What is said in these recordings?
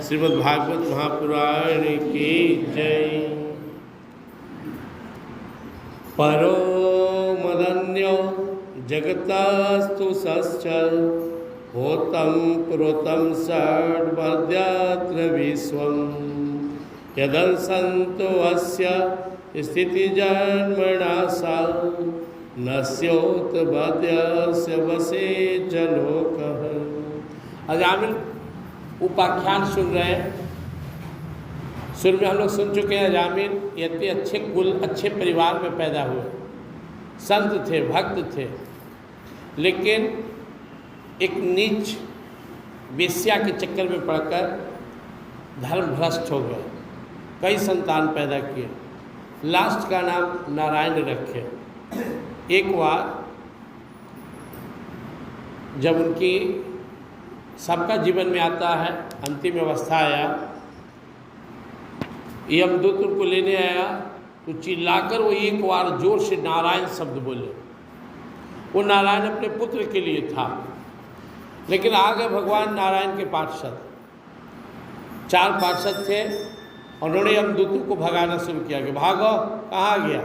श्रीमद् भागवत महापुराण की जय। परो मदन्यो जगतस्तु सश्चल होतं पुरोतं षड्वर्ध्यत्र विश्वं यदंसन्तो अस्य स्थितिजन्मना सा नस्योतबध्यस्य वसे च लोकः। अजामिल उपाख्यान सुन रहे हैं। शुरू में हम लोग सुन चुके हैं अजामिल इतने अच्छे कुल अच्छे परिवार में पैदा हुए, संत थे, भक्त थे, लेकिन एक नीच वेश्या के चक्कर में पड़कर धर्म भ्रष्ट हो गए। कई संतान पैदा किए, लास्ट का नाम नारायण रखे। एक बार जब उनकी सबका जीवन में आता है, अंतिम अवस्था आया, यमदूत उनको लेने आया तो चिल्लाकर वो एक बार जोर से नारायण शब्द बोले। वो नारायण अपने पुत्र के लिए था, लेकिन आ गए भगवान नारायण के पार्षद। 4 पार्षद थे, उन्होंने यमदूतों को भगाना शुरू किया कि भागो, कहाँ गया,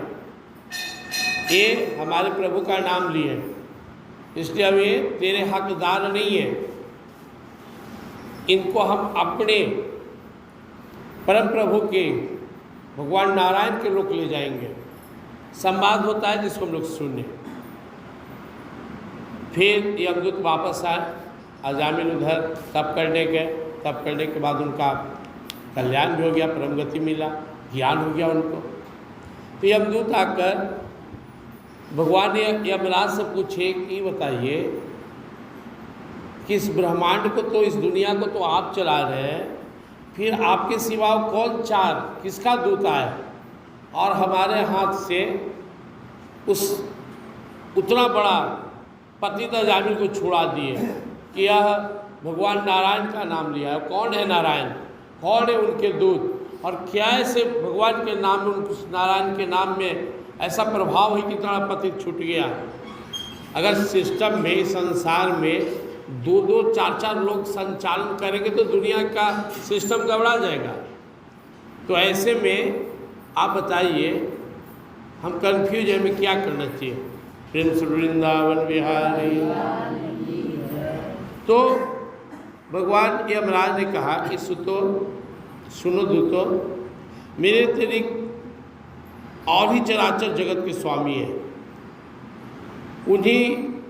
ये हमारे प्रभु का नाम लिए, इसलिए अब ये तेरे हकदार नहीं है, इनको हम अपने परम प्रभु के भगवान नारायण के लोक ले जाएंगे। संवाद होता है जिसको हम लोग सुने। फिर यमदूत वापस आए, अजामिल उधर तप करने गए। तप करने के बाद उनका कल्याण भी हो गया, परम गति मिला, ज्ञान हो गया उनको। तो यमदूत आकर भगवान ने यमराज से पूछे कि बताइए कि इस ब्रह्मांड को तो, इस दुनिया को तो आप चला रहे हैं, फिर आपके सिवा कौन 4 किसका दूत आए और हमारे हाथ से उतना बड़ा पतित अजामिल को छुड़ा दिए कि यह भगवान नारायण का नाम लिया है। कौन है नारायण, कौन है उनके दूत, और क्या ऐसे भगवान के नाम में, उस नारायण के नाम में ऐसा प्रभाव है कि इतना पतित छूट गया। अगर सिस्टम में, संसार में 2-2, 4-4 लोग संचालन करेंगे तो दुनिया का सिस्टम गड़बड़ा जाएगा। तो ऐसे में आप बताइए, हम कंफ्यूज हैं, हमें क्या करना चाहिए। प्रेम से वृंदावन बिहारी। तो भगवान यमराज ने कहा कि सुनो दूतो, मेरे अतिरिक्त और ही चराचर जगत के स्वामी हैं, उन्हीं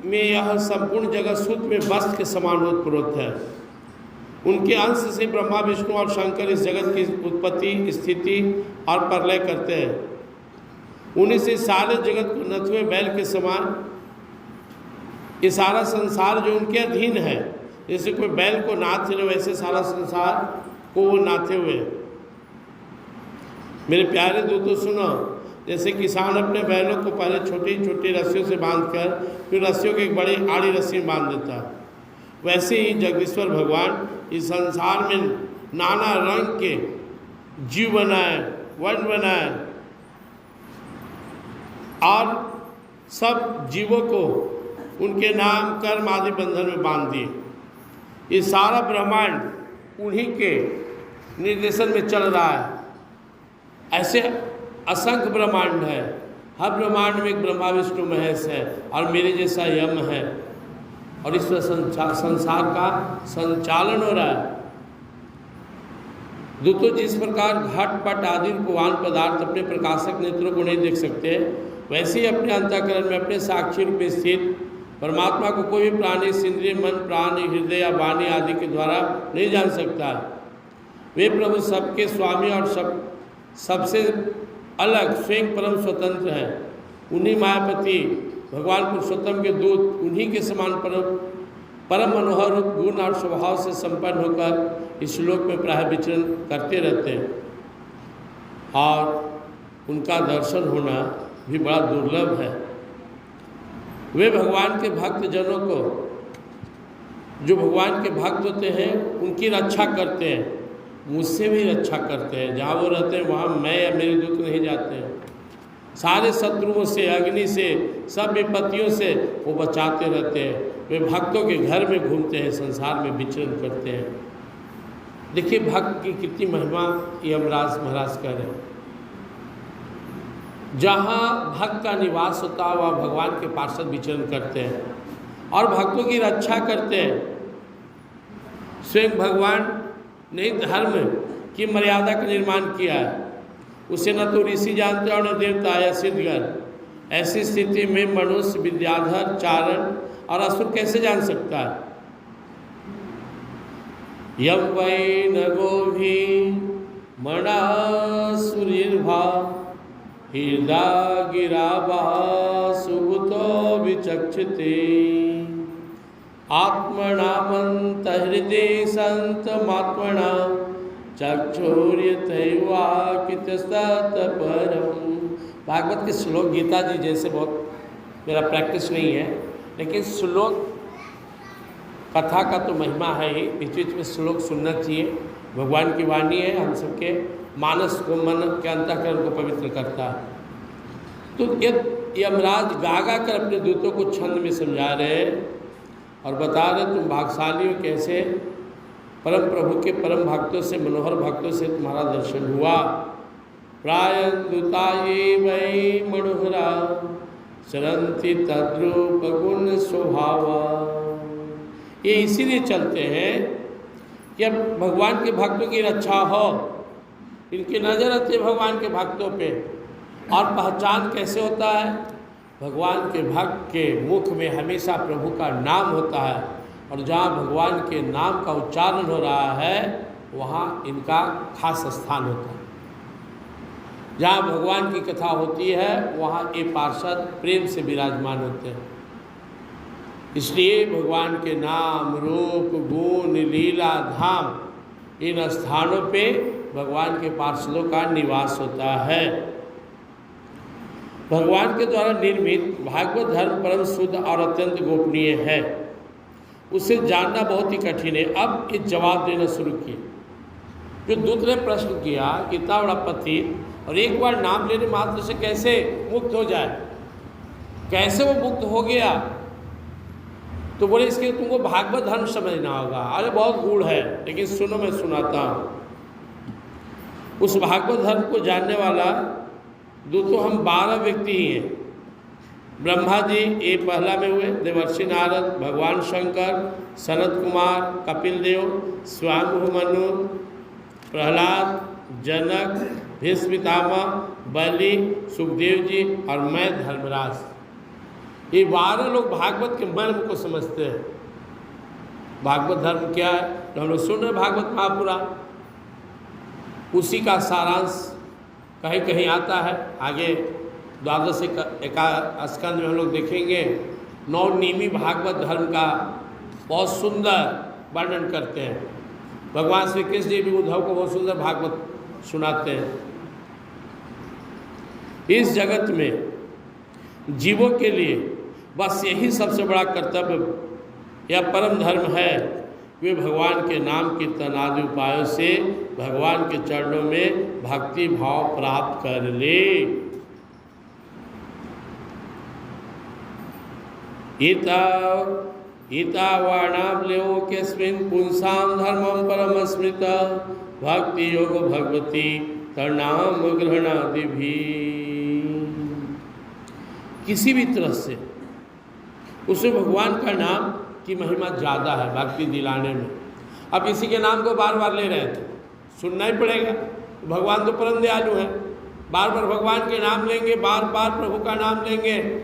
में यह संपूर्ण जगत शुद्ध में वस्त्र के समान ओतप्रोत है। उनके अंश से ब्रह्मा, विष्णु और शंकर इस जगत की उत्पत्ति, स्थिति और प्रलय करते हैं। उन्हीं से सारे जगत को नथुए बैल के समान, ये सारा संसार जो उनके अधीन है, जैसे कोई बैल को नाथ रहे वैसे सारा संसार को वो नाथे हुए। मेरे प्यारे दूतों सुनो, जैसे किसान अपने बैलों को पहले छोटी छोटी रस्सियों से बांधकर फिर रस्सियों को एक बड़ी आड़ी रस्सी में बांध देता है, वैसे ही जगदीश्वर भगवान इस संसार में नाना रंग के जीव बनाए, वर्ण बनाए और सब जीवों को उनके नाम, कर्म आदि बंधन में बांध दिए। ये सारा ब्रह्मांड उन्हीं के निर्देशन में चल रहा है। ऐसे असंख्य ब्रह्मांड है, हर ब्रह्मांड में एक ब्रह्मा, विष्णु, महेश है और मेरे जैसा यम है, और इसमें संसार का संचालन हो रहा है। दूतों, जिस प्रकार घट पट आदि रूपवान पदार्थ अपने प्रकाशक नेत्रों को नहीं देख सकते, वैसे ही अपने अंतःकरण में अपने साक्षी रूप में स्थित परमात्मा को कोई भी प्राणी इंद्रिय, मन, प्राण, हृदय या वाणी आदि के द्वारा नहीं जान सकता। वे प्रभु सबके स्वामी और सबसे अलग स्वयं परम स्वतंत्र हैं। उन्हीं मायापति भगवान पुरुषोत्तम के दूत उन्हीं के समान परम मनोहर रूप, गुण और स्वभाव से संपन्न होकर इस श्लोक में प्राय विचरण करते रहते हैं, और उनका दर्शन होना भी बड़ा दुर्लभ है। वे भगवान के भक्त जनों को, जो भगवान के भक्त होते हैं, उनकी रक्षा करते हैं, मुझसे भी रक्षा करते हैं। जहाँ वो रहते हैं वहाँ मैं या मेरे दूत नहीं जाते हैं। सारे शत्रुओं से, अग्नि से, सब विपत्तियों से वो बचाते रहते हैं। वे भक्तों के घर में घूमते हैं, संसार में विचरण करते हैं। देखिए भक्त की कितनी महिमा यमराज महाराज कह रहे हैं। जहाँ भक्त का निवास होता है वह भगवान के पार्षद विचरण करते हैं और भक्तों की रक्षा करते हैं। स्वयं भगवान ने धर्म की मर्यादा का निर्माण किया है, उसे न तो ऋषि जानते और न देवता या सिद्धगण। ऐसी स्थिति में मनुष्य, विद्याधर, चारण और असुर कैसे जान सकता है? यम वै न गोभी मणासुरीर्भा हृदय गिरावा सुभुतो विचक्षते आत्मनामंत हृदय संतमात्मना चक्षुर्यतैवाकितस्ततपरम्। भागवत के श्लोक गीता जी जैसे बहुत मेरा प्रैक्टिस नहीं है, लेकिन श्लोक कथा का तो महिमा है ही, बीच बीच में श्लोक सुनना चाहिए। भगवान की वाणी है, हम सबके मानस को, मन के अंतःकरण को पवित्र करता है। तो यमराज गा गा कर अपने दूतों को छंद में समझा रहे और बता रहे तुम भाग्यशाली हो, कैसे परम प्रभु के परम भक्तों से, मनोहर भक्तों से तुम्हारा दर्शन हुआ। प्रायंदुता ये वै मनोहरा सरंति तद्रूप गुण स्वभावा। ये इसीलिए चलते हैं कि अब भगवान के भक्तों की रक्षा हो, इनकी नज़र रहती है भगवान के भक्तों पे। और पहचान कैसे होता है? भगवान के भक्त के मुख में हमेशा प्रभु का नाम होता है, और जहाँ भगवान के नाम का उच्चारण हो रहा है वहाँ इनका खास स्थान होता है। जहाँ भगवान की कथा होती है वहाँ ये पार्षद प्रेम से विराजमान होते हैं। इसलिए भगवान के नाम, रूप, गुण, लीला, धाम, इन स्थानों पे भगवान के पार्षदों का निवास होता है। भगवान के द्वारा निर्मित भागवत धर्म परम शुद्ध और अत्यंत गोपनीय है, उसे जानना बहुत ही कठिन है। अब ये जवाब देना शुरू किए। जो दूत ने प्रश्न किया कि इतना बड़ा पति और एक बार नाम लेने मात्र से कैसे मुक्त हो जाए, कैसे वो मुक्त हो गया? तो बोले इसके तुमको भागवत धर्म समझना होगा। अरे बहुत गूढ़ है, लेकिन सुनो मैं सुनाता हूँ। उस भागवत धर्म को जानने वाला दूतों हम 12 व्यक्ति ही हैं। ब्रह्मा जी ये पहला में हुए, देवर्षि नारद, भगवान शंकर, सनत कुमार, कपिल देव, स्वयंभू मनु, प्रहलाद, जनक, भीष्म पितामह, बलि, सुखदेव जी और मैं धर्मराज। ये 12 लोग भागवत के मर्म को समझते हैं। भागवत धर्म क्या है? तो हम लोग सुन रहे भागवत महापुराण, उसी का सारांश कहीं कहीं आता है। आगे द्वादश स्कंद में हम लोग देखेंगे, नवनिमी भागवत धर्म का बहुत सुंदर वर्णन करते हैं। भगवान श्री कृष्ण जी भी उद्धव को बहुत सुंदर भागवत सुनाते हैं। इस जगत में जीवों के लिए बस यही सबसे बड़ा कर्तव्य या परम धर्म है, वे भगवान के नाम कीर्तन आदि उपायों से भगवान के चरणों में भक्ति भाव प्राप्त कर ले। इतावाणावलोकेऽस्मिन् पुंसां धर्मं परमस्मृत भक्ति योग भगवती तन्नाम ग्रहणादि भी। किसी भी तरह से उसे भगवान का नाम की महिमा ज़्यादा है भक्ति दिलाने में। अब इसी के नाम को बार बार ले रहे थे, सुनना ही पड़ेगा। भगवान तो परम दयालु है, बार बार भगवान के नाम लेंगे, बार बार प्रभु का नाम लेंगे,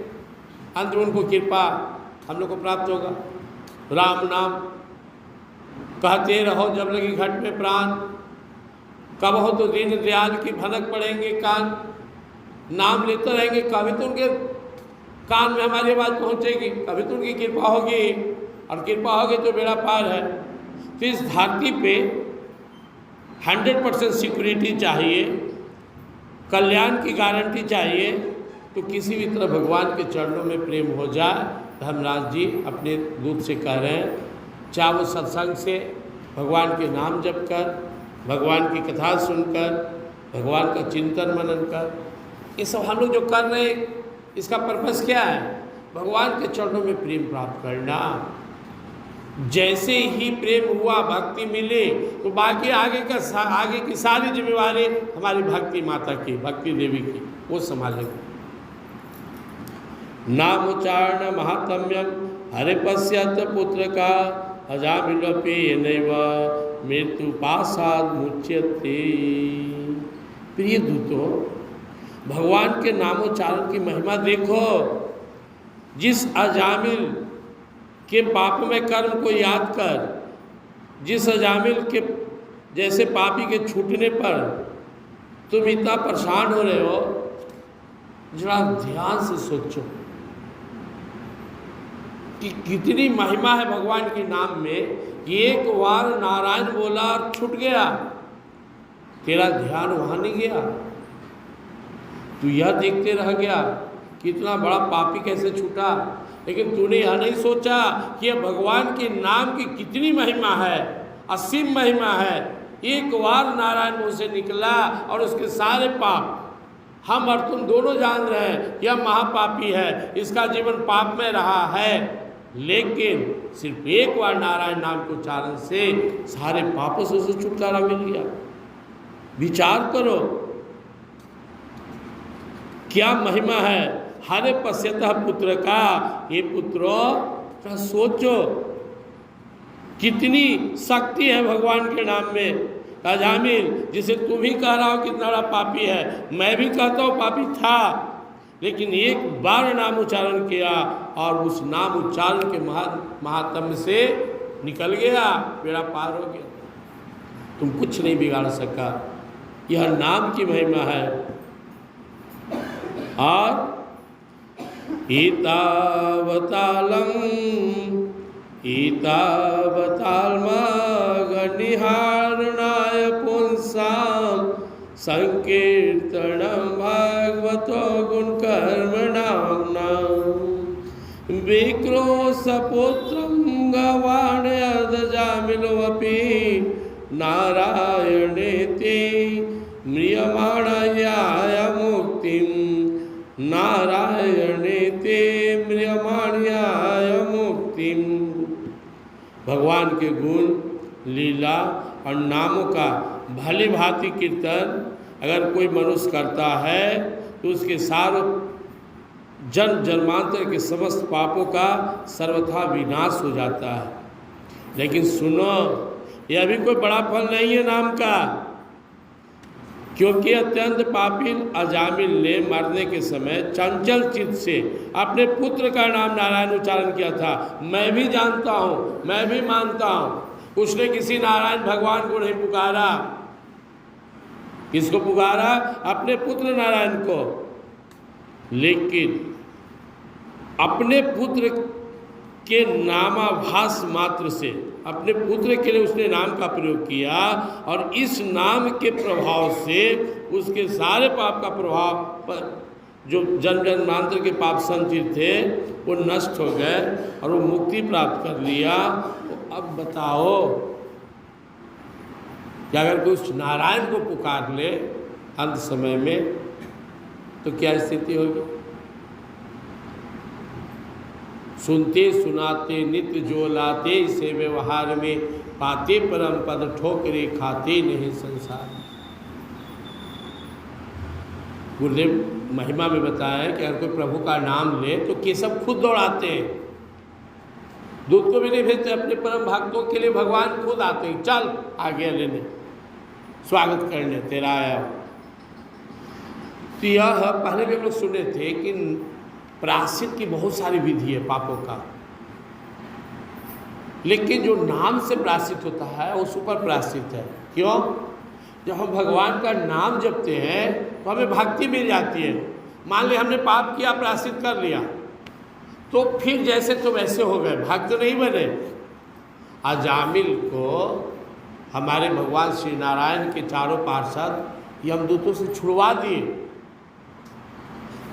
अंत में उनको कृपा हम लोग को प्राप्त होगा। राम नाम कहते रहो जब लगी घट में प्राण, कब हो तो दीन दयाल की भनक पड़ेंगे कान। नाम लेते रहेंगे, कभी तो उनके कान में हमारी आवाज़ पहुँचेगी, कभी तो उनकी कृपा होगी, और कृपा होगी तो बेड़ा पार है। तो इस धरती पे 100% सिक्योरिटी चाहिए, कल्याण की गारंटी चाहिए। तो किसी भी तरह भगवान के चरणों में प्रेम हो जाए। धर्मराज जी अपने दूत से कह रहे हैं, चाहे वो सत्संग से, भगवान के नाम जप कर, भगवान की कथा सुनकर, भगवान का चिंतन मनन कर, ये सब हम लोग जो कर रहे हैं, इसका पर्पस क्या है? भगवान के चरणों में प्रेम प्राप्त करना। जैसे ही प्रेम हुआ, भक्ति मिली, तो बाकी आगे की सारी जिम्मेवारी हमारी भक्ति माता की, भक्ति देवी की, वो संभालेंगे। नाम उच्चारण महात्म्यम हरे पश्यत पुत्र का अजामिलपि नैव मृत्यु पासाद मुच्यते। प्रिय दूतों, भगवान के नामोच्चारण की महिमा देखो। जिस अजामिल के पापमय कर्म को याद कर, जिस अजामिल के जैसे पापी के छूटने पर तुम इतना परेशान हो रहे हो, जरा ध्यान से सोचो कि कितनी महिमा है भगवान के नाम में। कि एक बार नारायण बोला और छूट गया, तेरा ध्यान वहाँ नहीं गया, तू यह देखते रह गया कि इतना बड़ा पापी कैसे छूटा। लेकिन तूने यह नहीं सोचा कि यह भगवान के नाम की कितनी महिमा है, असीम महिमा है। एक बार नारायण मुँह से निकला और उसके सारे पाप, हम और तुम दोनों जान रहे हैं यह महापापी है, इसका जीवन पाप में रहा है, लेकिन सिर्फ एक बार नारायण नाम के उच्चारण से सारे पापों से उसे छुटकारा मिल गया। विचार करो क्या महिमा है। हरे पश्यतः पुत्र का, ये पुत्रो सोचो कितनी शक्ति है भगवान के नाम में। अजामिल, जिसे तुम ही कह रहा हो कितना बड़ा पापी है, मैं भी कहता हूँ पापी था, लेकिन एक बार नाम उच्चारण किया और उस नाम उच्चारण के महात्म्य से निकल गया, बेड़ा पार हो गया। तुम कुछ नहीं बिगाड़ सका, यह नाम की महिमा है। और ईतावतालम गणिहारणाय पुंसाम संकीर्तनम भागवतो गुणकर्मणाम्ना विक्रोशपुत्रं गवाण अदजामिलोऽपि नारायणेति म्रियमाणाय मुक्तिं नारायणेति म्रियमाणाय मुक्तिं। भगवान के गुण, लीला और नामों का भली भांति कीर्तन अगर कोई मनुष्य करता है तो उसके सारे जन्म जन्मांतर के समस्त पापों का सर्वथा विनाश हो जाता है। लेकिन सुनो, यह भी कोई बड़ा फल नहीं है नाम का, क्योंकि अत्यंत पापी अजामिल ने मरने के समय चंचल चित्त से अपने पुत्र का नाम नारायण उच्चारण किया था। मैं भी जानता हूँ, मैं भी मानता हूँ, उसने किसी नारायण भगवान को नहीं पुकारा। किसको पुकारा? अपने पुत्र नारायण को। लेकिन अपने पुत्र के नामाभास मात्र से अपने पुत्र के लिए उसने नाम का प्रयोग किया, और इस नाम के प्रभाव से उसके सारे पाप का प्रभाव, जो जन्म जन्मांतर के पाप संचित थे, वो नष्ट हो गए और वो मुक्ति प्राप्त कर लिया। तो अब बताओ कि अगर कोई उस नारायण को पुकार ले अंत समय में तो क्या स्थिति होगी? सुनते सुनाते नित्य जो लाते, इसे व्यवहार में पाते परम पद, ठोकरे खाते नहीं संसार। गुरुदेव महिमा में बताया कि अगर कोई प्रभु का नाम ले तो केशव खुद दौड़ाते हैं, दूत को भी नहीं भेजते, अपने परम भक्तों के लिए भगवान खुद आते हैं, चल आगे लेने, स्वागत करने, तेरा आया। तो यह पहले भी हम लोग सुने थे कि प्रायश्चित की बहुत सारी विधि है पापों का, लेकिन जो नाम से प्रायश्चित होता है वो सुपर प्रायश्चित है। क्यों? जब हम भगवान का नाम जपते हैं तो हमें भक्ति मिल जाती है। मान ली हमने पाप किया, प्रायश्चित कर लिया, तो फिर जैसे तो वैसे हो गए, भक्त नहीं बने। अजामिल को हमारे भगवान श्री नारायण के चारों पार्षद यमदूतों से छुड़वा दिए,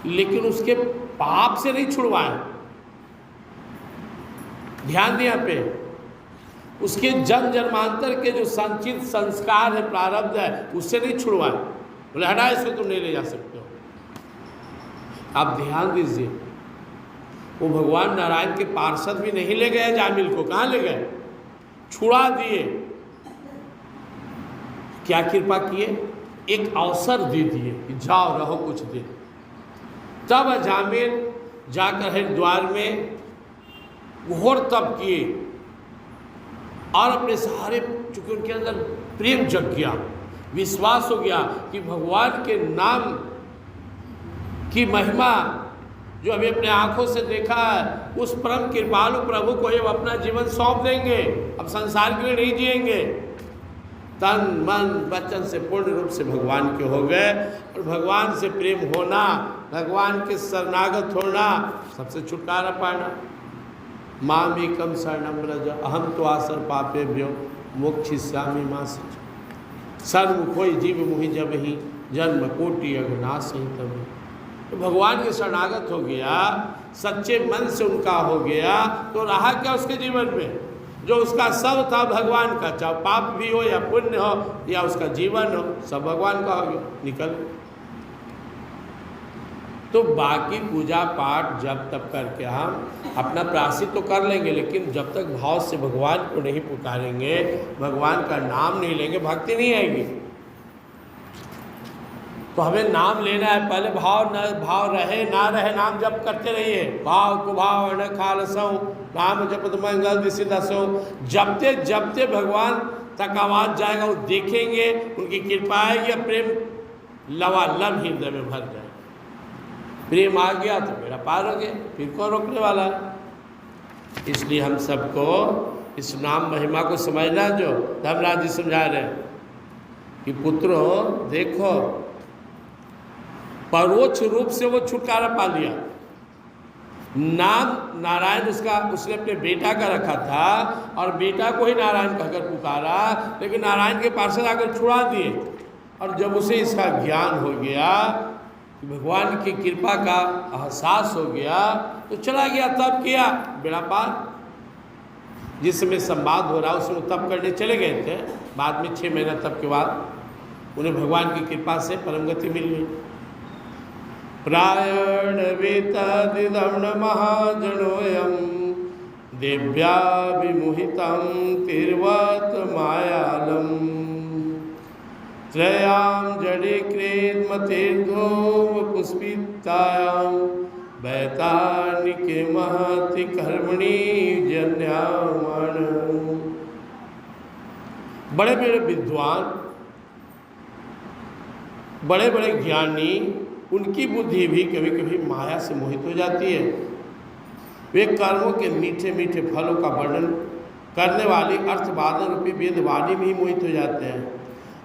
लेकिन उसके पाप से नहीं छुड़वाए। ध्यान दिया पे, उसके जन्म जन्मांतर के जो संचित संस्कार है, प्रारब्ध है, उससे नहीं छुड़वाए। बोले हटा, इसको तुम नहीं ले जा सकते हो। आप ध्यान दीजिए, वो भगवान नारायण के पार्षद भी नहीं ले गए जामिल को, कहाँ ले गए? छुड़ा दिए। क्या कृपा किए? एक अवसर दे दिए कि जाओ रहो कुछ दिन। तब जामिल जाकर हरिद्वार में घोर तप किए और अपने सारे, चूंकि उनके अंदर प्रेम जग गया, विश्वास हो गया कि भगवान के नाम की महिमा जो अभी अपने आंखों से देखा है, उस परम कृपालु प्रभु को ही अपना जीवन सौंप देंगे, अब संसार के लिए नहीं जिएंगे। तन मन वचन से पूर्ण रूप से भगवान के हो गए। और भगवान से प्रेम होना, भगवान के शरणागत होना, सबसे छुटकारा पाना। माम एकम शरणम व्रज अहम तो आसर पापेभ्यो मोक्षयिष्यामि मा शुचि। सर्वमुखोय जीव मुहि जब ही जन्म कोटि अघनाश ही तभी। तो भगवान के शरणागत हो गया, सच्चे मन से उनका हो गया, तो रहा क्या उसके जीवन में? जो उसका सब था भगवान का, चाहे पाप भी हो या पुण्य हो या उसका जीवन हो, सब भगवान का हो गया, निकल। तो बाकी पूजा पाठ जब तब करके हम अपना प्रायश्चित तो कर लेंगे, लेकिन जब तक भाव से भगवान को नहीं पुकारेंगे, भगवान का नाम नहीं लेंगे, भक्ति नहीं आएगी। तो हमें नाम लेना है, पहले भाव रहे ना रहे, नाम जप करते रहिए। भाव कुभाव न खालसों नाम जपत मंगल दिशि दसों। जपते जपते भगवान तक आवाज जाएगा, वो देखेंगे, उनकी कृपा आएगी, प्रेम लवालब हृदय में भर जाए। प्रेम आ गया तो मेरा पार हो गया, फिर कौन रोकने वाला है? इसलिए हम सबको इस नाम महिमा को समझना, जो धर्मराज जी समझा रहे हैं कि पुत्रो देखो, परोक्ष रूप से वो छुटकारा पा लिया। नाम नारायण उसने अपने बेटा का रखा था और बेटा को ही नारायण कहकर पुकारा, लेकिन नारायण के पार्षद आकर छुड़ा दिए। और जब उसे इसका ज्ञान हो गया, भगवान की कृपा का एहसास हो गया, तो चला गया, तब किया, बेड़ा पार। जिस समय संवाद हो रहा उसमें तप करने चले गए थे। बाद में 6 महीना तप के बाद उन्हें भगवान की कृपा से परम गति मिल गई। प्रायण वेतादिदम्न महाजनोयम दिव्याभिमुहितं तिर्वत मायालम त्रयाम जड़ीकृत मतीर्धूम पुष्पितायाम वैतानिके महति कर्मणि जन्यामण। बड़े बड़े विद्वान, बड़े बड़े ज्ञानी, उनकी बुद्धि भी कभी कभी माया से मोहित हो जाती है। वे कर्मों के मीठे मीठे फलों का वर्णन करने वाली अर्थवादन रूपी वेदवाणी में ही मोहित हो जाते हैं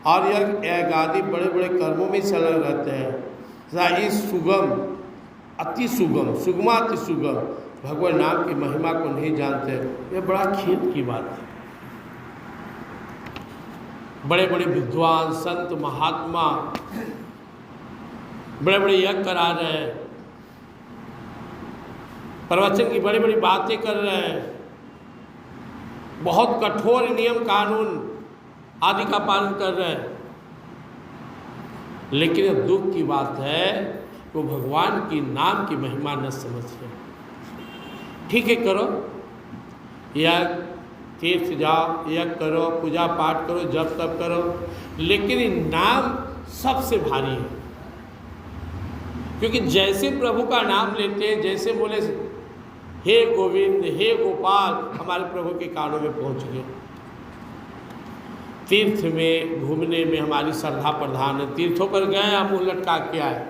और यज्ञ आदि बड़े बड़े कर्मों में संलग्न रहते हैं। इस सुगम अति सुगम, सुगमाति सुगम भगवान नाम की महिमा को नहीं जानते, यह बड़ा खेद की बात है। बड़े बड़े विद्वान संत महात्मा बड़े बड़े यज्ञ करा रहे हैं, प्रवचन की बड़ी बड़ी बातें कर रहे हैं, बहुत कठोर नियम कानून आदि का पालन कर रहे हैं, लेकिन यह दुख की बात है वो भगवान की नाम की महिमा न समझे। ठीक है, करो यज्ञ, तीर्थ जाओ, यज्ञ करो, पूजा पाठ करो, जप तप करो, लेकिन नाम सबसे भारी है। क्योंकि जैसे प्रभु का नाम लेते हैं, जैसे बोले हे गोविंद, हे गोपाल, हमारे प्रभु के कानों में पहुंच गए। तीर्थ में घूमने में हमारी श्रद्धा प्रधान है। तीर्थों पर गए, मुँह लटका के आए,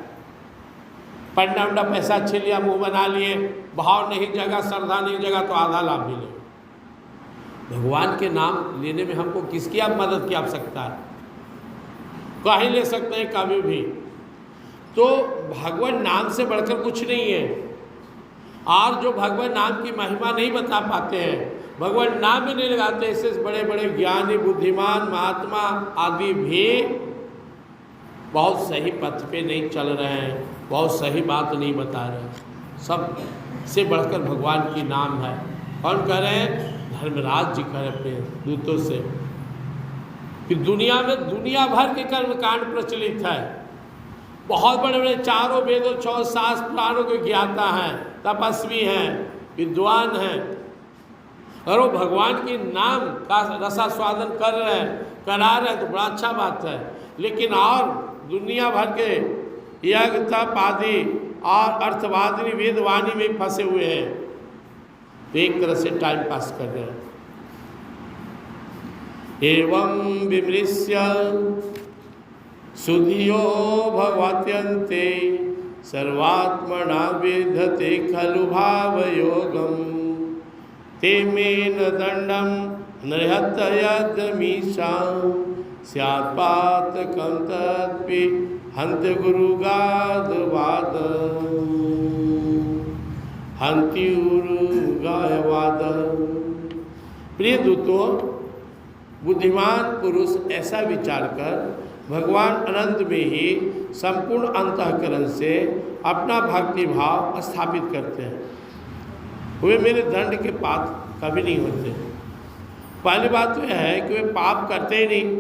पंडा उंडा पैसा अच्छे लिया, मुँह बना लिए, भाव नहीं जगा, श्रद्धा नहीं जगा, तो आधा लाभ भी ले। भगवान के नाम लेने में हमको किसकी आप मदद की आवश्यकता है? कहीं ले सकते हैं, कभी भी। तो भगवान नाम से बढ़कर कुछ नहीं है। और जो भगवान नाम की महिमा नहीं बता पाते हैं, भगवान नाम में नहीं लगाते, इससे बड़े बड़े ज्ञानी बुद्धिमान महात्मा आदि भी बहुत सही पथ पे नहीं चल रहे हैं, बहुत सही बात नहीं बता रहे हैं। सब से बढ़कर भगवान की नाम है। कौन कह रहे हैं? धर्मराज जी कह रहे अपने दूतों से कि दुनिया में दुनिया भर के कर्मकांड प्रचलित है। बहुत बड़े बड़े चारों वेदों 6 शास्त्र पुराणों के ज्ञाता हैं, तपस्वी हैं, विद्वान हैं, और वो भगवान के नाम का रसास्वादन कर रहे हैं, करा रहे हैं तो बड़ा अच्छा बात है। लेकिन और दुनिया भर के यज्ञ तप आदि और अर्थवादिनी वेदवाणी में फंसे हुए हैं, तो एक तरह से टाइम पास कर रहे हैं। एवं विमृश्य सुधियो भगवत्यन्ते सर्वात्मना विधते खलु भावयोगम ते मेन दंडम नृहत यदमीशा स्यात्पातकं तत्पि हंत गुरुगादवाद हंत्युरुगायवाद। प्रिय दूतों, बुद्धिमान पुरुष ऐसा विचार कर भगवान अनंत में ही संपूर्ण अंतःकरण से अपना भक्ति भाव स्थापित करते हैं। वे मेरे दंड के पात्र कभी नहीं होते। पहली बात तो यह है कि वे पाप करते ही नहीं,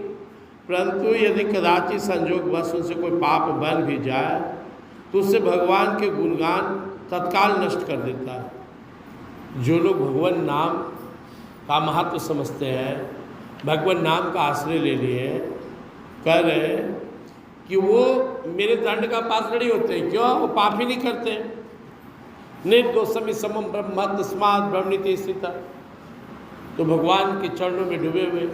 परंतु यदि कदाचित संजोगवश उनसे कोई पाप बन भी जाए तो उससे भगवान के गुणगान तत्काल नष्ट कर देता है। जो लोग भगवान नाम का महत्व समझते हैं, भगवान नाम का आश्रय ले लिए, कह रहे हैं कि वो मेरे दंड का पात्र नहीं होते। क्यों? वो पाप ही नहीं करते। निर्दोषम समम ब्रह्म तस्मात् ब्रह्मणि स्थिता, तो भगवान के चरणों में डूबे हुए।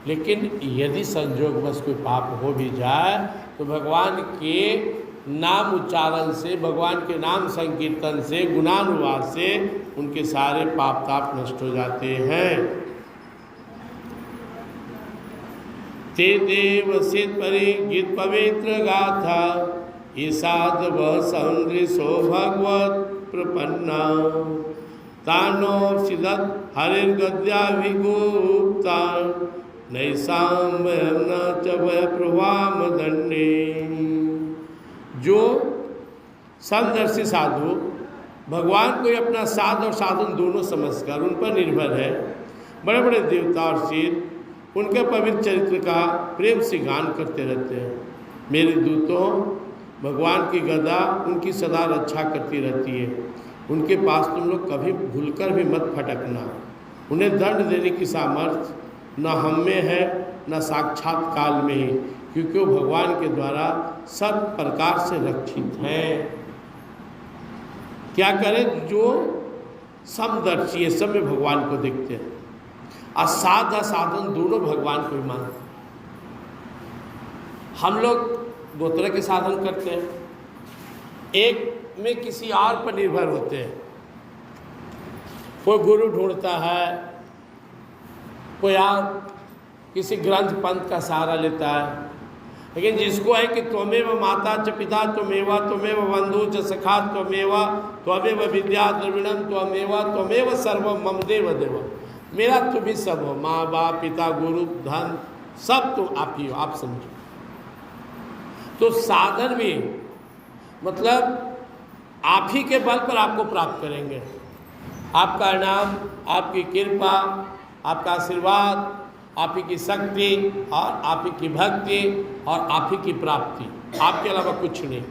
लेकिन यदि संजोगवश कोई पाप हो भी जाए तो भगवान के नाम उच्चारण से, भगवान के नाम संकीर्तन से, गुणानुवाद से उनके सारे पाप ताप नष्ट हो जाते हैं। ते देव सिद्ध परिगीत पवित्र गाथा ईसाद व सौंदृशो भगवत प्रपन्ना तानो सिदत हरिर्गद्याभिगुप्ता नैसाम न च वै प्रवाम दंडे। जो समदर्शी साधु भगवान को अपना साध और साधन दोनों समझकर उन पर निर्भर है, बड़े बड़े देवता और सिद्ध उनके पवित्र चरित्र का प्रेम से गान करते रहते हैं। मेरे दूतों, भगवान की गदा उनकी सदा रक्षा करती रहती है। उनके पास तुम लोग कभी भूलकर भी मत फटकना। उन्हें दंड देने की सामर्थ्य न हम में है न साक्षात काल में ही, क्योंकि वो भगवान के द्वारा सब प्रकार से रक्षित हैं। क्या करें? जो समदर्शी है, सब में भगवान को देखते हैं। असाध असाधन दोनों भगवान को ही मानते हैं। हम लोग दो तरह के साधन करते हैं। एक में किसी और पर निर्भर होते हैं। कोई गुरु ढूंढता है, कोई और किसी ग्रंथ पंथ का सहारा लेता है। लेकिन जिसको है कि त्वमेव माता च पिता त्वमेव त्वमेव बंधु च सखा त्वमेव त्वमेव विद्या द्रविणम त्वमेव सर्वम मम देव देव, मेरा तुम ही सब हो, माँ बाप पिता गुरु धन सब तो आप ही हो, आप समझो। तो साधन भी मतलब आप ही के बल पर आपको प्राप्त करेंगे। आपका नाम, आपकी कृपा, आपका आशीर्वाद, आप ही की शक्ति और आप ही की भक्ति और आप ही की प्राप्ति, आपके अलावा कुछ नहीं।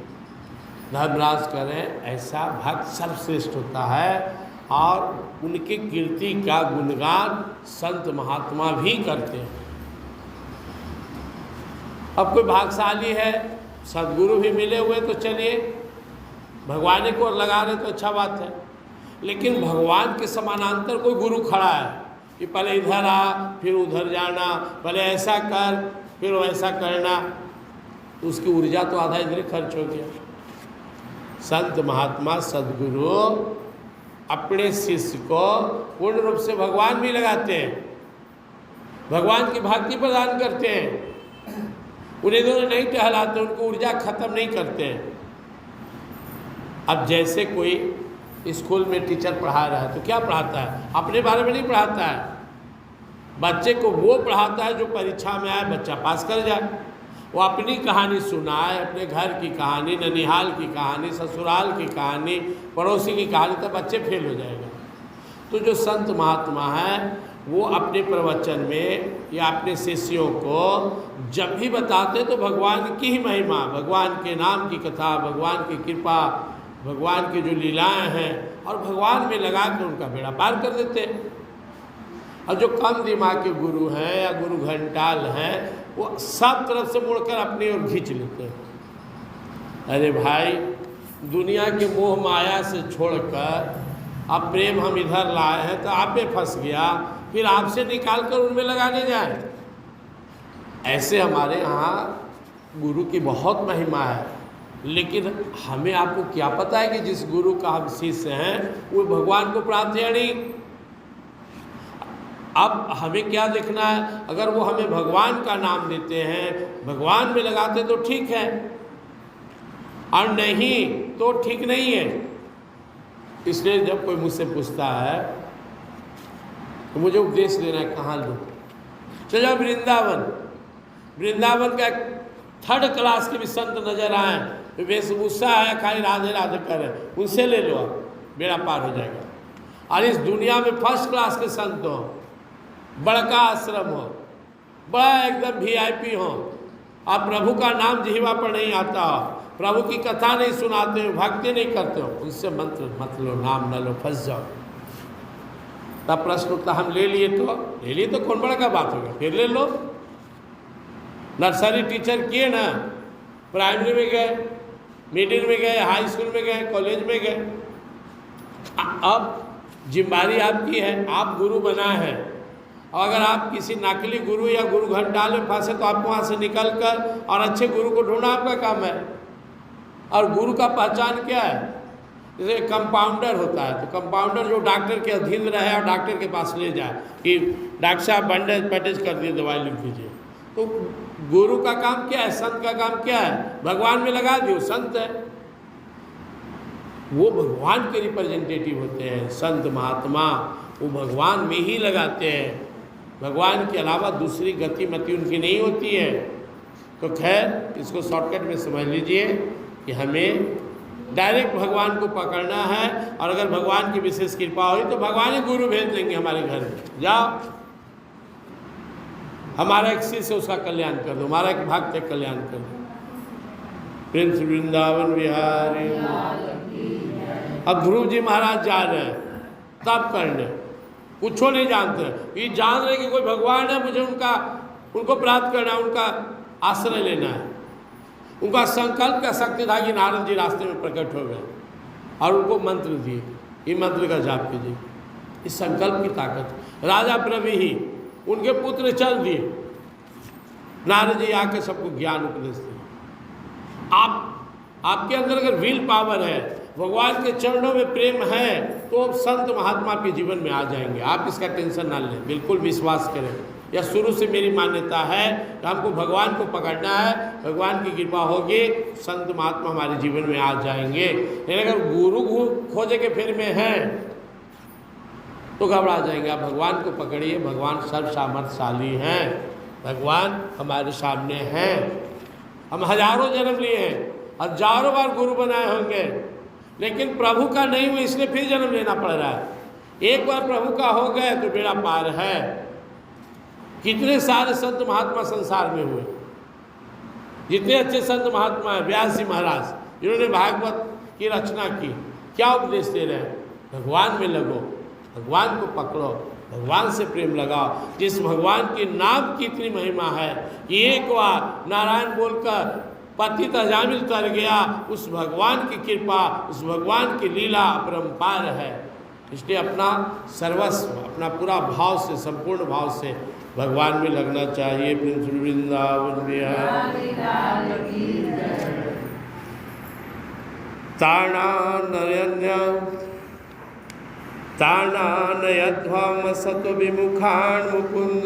धर्मराज करें ऐसा भक्त सर्वश्रेष्ठ होता है और उनकी कीर्ति का गुणगान संत महात्मा भी करते हैं। अब कोई भाग्यशाली है, सदगुरु भी मिले हुए तो चलिए भगवान को लगा रहे तो अच्छा बात है। लेकिन भगवान के समानांतर कोई गुरु खड़ा है कि पहले इधर आ फिर उधर जाना, पहले ऐसा कर फिर वैसा करना, तो उसकी ऊर्जा तो आधा इधर खर्च हो गया। संत महात्मा सदगुरु अपने शिष्य को पूर्ण रूप से भगवान भी लगाते हैं, भगवान की भक्ति प्रदान करते हैं। उन्हें दोनों नहीं टहलाते, उनको ऊर्जा खत्म नहीं करते हैं। अब जैसे कोई स्कूल में टीचर पढ़ा रहा है तो क्या पढ़ाता है? अपने बारे में नहीं पढ़ाता है, बच्चे को वो पढ़ाता है जो परीक्षा में आए बच्चा पास कर जाए। वो अपनी कहानी सुनाए, अपने घर की कहानी, ननिहाल की कहानी, ससुराल की कहानी, पड़ोसी की कहानी, तो बच्चे फेल हो जाएगा। तो जो संत महात्मा हैं वो अपने प्रवचन में या अपने शिष्यों को जब भी बताते तो भगवान की ही महिमा, भगवान के नाम की कथा, भगवान की कृपा, भगवान की जो लीलाएं हैं और भगवान में लगा कर उनका बेड़ा पार कर देते हैं। और जो कम दिमाग के गुरु हैं या गुरु घंटाल हैं वो सब तरफ से मुड़कर अपनी ओर खींच लेते हैं। अरे भाई, दुनिया के मोह माया से छोड़कर अब प्रेम हम इधर लाए हैं तो आप पे फंस गया, फिर आपसे निकाल कर उनमें लगाने जाए। ऐसे हमारे यहाँ गुरु की बहुत महिमा है, लेकिन हमें आपको क्या पता है कि जिस गुरु का हम शिष्य हैं वो भगवान को प्राप्त है नहीं। अब हमें क्या देखना है, अगर वो हमें भगवान का नाम देते हैं, भगवान में लगाते तो ठीक है, और नहीं तो ठीक नहीं है। इसलिए जब कोई मुझसे पूछता है तो मुझे उपदेश देना है, कहाँ लो? चलो वृंदावन, वृंदावन का थर्ड क्लास के भी संत नजर आए, तो वेशभूषा है खाली राधे राधे करे, उनसे ले लो, आप बेड़ा पार हो जाएगा। और इस दुनिया में फर्स्ट क्लास के संत हो, बड़का आश्रम हो, बड़ा एकदम VIP हो, आप प्रभु का नाम जिह्वा पर नहीं आता हो, प्रभु की कथा नहीं सुनाते हो, भक्ति नहीं करते हो, उनसे मंत्र मत लो, नाम न लो, फंस जाओ। तब प्रश्न उठता, हम ले लिए तो कौन बड़ा का बात होगा, फिर ले लो। नर्सरी टीचर किए ना, प्राइमरी में गए, मिडिल में गए, हाई स्कूल में गए, कॉलेज में गए, अब जिम्मेदारी आपकी है, आप गुरु बना है। और अगर आप किसी नकली गुरु या गुरु घंटाल में फंसे तो आपको वहाँ से निकल कर और अच्छे गुरु को ढूंढना आपका काम है। और गुरु का पहचान क्या है? जैसे कंपाउंडर होता है, तो कंपाउंडर जो डॉक्टर के अधीन रहे और डॉक्टर के पास ले जाए कि डॉक्टर साहब बैंडेज पैटेज कर दिए, दवाई लिख दीजिए। तो गुरु का काम क्या है, संत का काम क्या है? भगवान में लगा दियो, संत है। वो भगवान के रिप्रेजेंटेटिव होते हैं, संत महात्मा, वो भगवान में ही लगाते हैं, भगवान के अलावा दूसरी गति मति उनकी नहीं होती है। तो खैर, इसको शॉर्टकट में समझ लीजिए कि हमें डायरेक्ट भगवान को पकड़ना है, और अगर भगवान की विशेष कृपा हुई तो भगवान ही गुरु भेज देंगे हमारे घर में, जाओ हमारा एक शिष्य उसका कल्याण कर दो, हमारा एक भक्त का कल्याण कर दो। प्रिंस वृंदावन बिहारी। अब ध्रुव जी महाराज जा रहे हैं तब करने, कुछ नहीं जानते, ये जान रहे कि कोई भगवान है, मुझे उनको प्राप्त करना है, उनका आश्रय लेना है। उनका संकल्प का शक्ति था कि नारद जी रास्ते में प्रकट हो गए और उनको मंत्र दिए, ये मंत्र का जाप कीजिए। इस संकल्प की ताकत, राजा प्रभु ही उनके पुत्र चल दिए, नारद जी आके सबको ज्ञान उपदेश दिए। आपके अंदर अगर विल पावर है, भगवान के चरणों में प्रेम है, तो संत महात्मा आपके जीवन में आ जाएंगे। आप इसका टेंशन ना लें, बिल्कुल विश्वास करें। यह शुरू से मेरी मान्यता है कि हमको भगवान को पकड़ना है, भगवान की कृपा होगी, संत महात्मा हमारे जीवन में आ जाएंगे। लेकिन अगर गुरु खोजे के फेर में है तो घबरा जाएंगे। आप भगवान को पकड़िए, भगवान सर्व सामर्थ्यशाली हैं, भगवान हमारे सामने हैं। हम हजारों जन्म लिए हैं, हजारों बार गुरु बनाए होंगे, लेकिन प्रभु का नहीं हुआ, इसलिए फिर जन्म लेना पड़ रहा है। एक बार प्रभु का हो गए तो बेड़ा पार है। कितने सारे संत महात्मा संसार में हुए, जितने अच्छे संत महात्मा हैं, व्यास जी महाराज जिन्होंने भागवत की रचना की, क्या उपदेश दे रहे हैं? भगवान में लगो, भगवान को पकड़ो, भगवान से प्रेम लगाओ। जिस भगवान के नाम की इतनी महिमा है कि एक बार नारायण बोलकर पतित अजामिल तर गया, उस भगवान की कृपा, उस भगवान की लीला अपरंपार है। इसलिए अपना सर्वस्व, अपना पूरा भाव से, संपूर्ण भाव से भगवान में लगना चाहिए। प्रिंस वृंदावन बिहारी। ताणानयध्वम सत विमुखान मुकुंद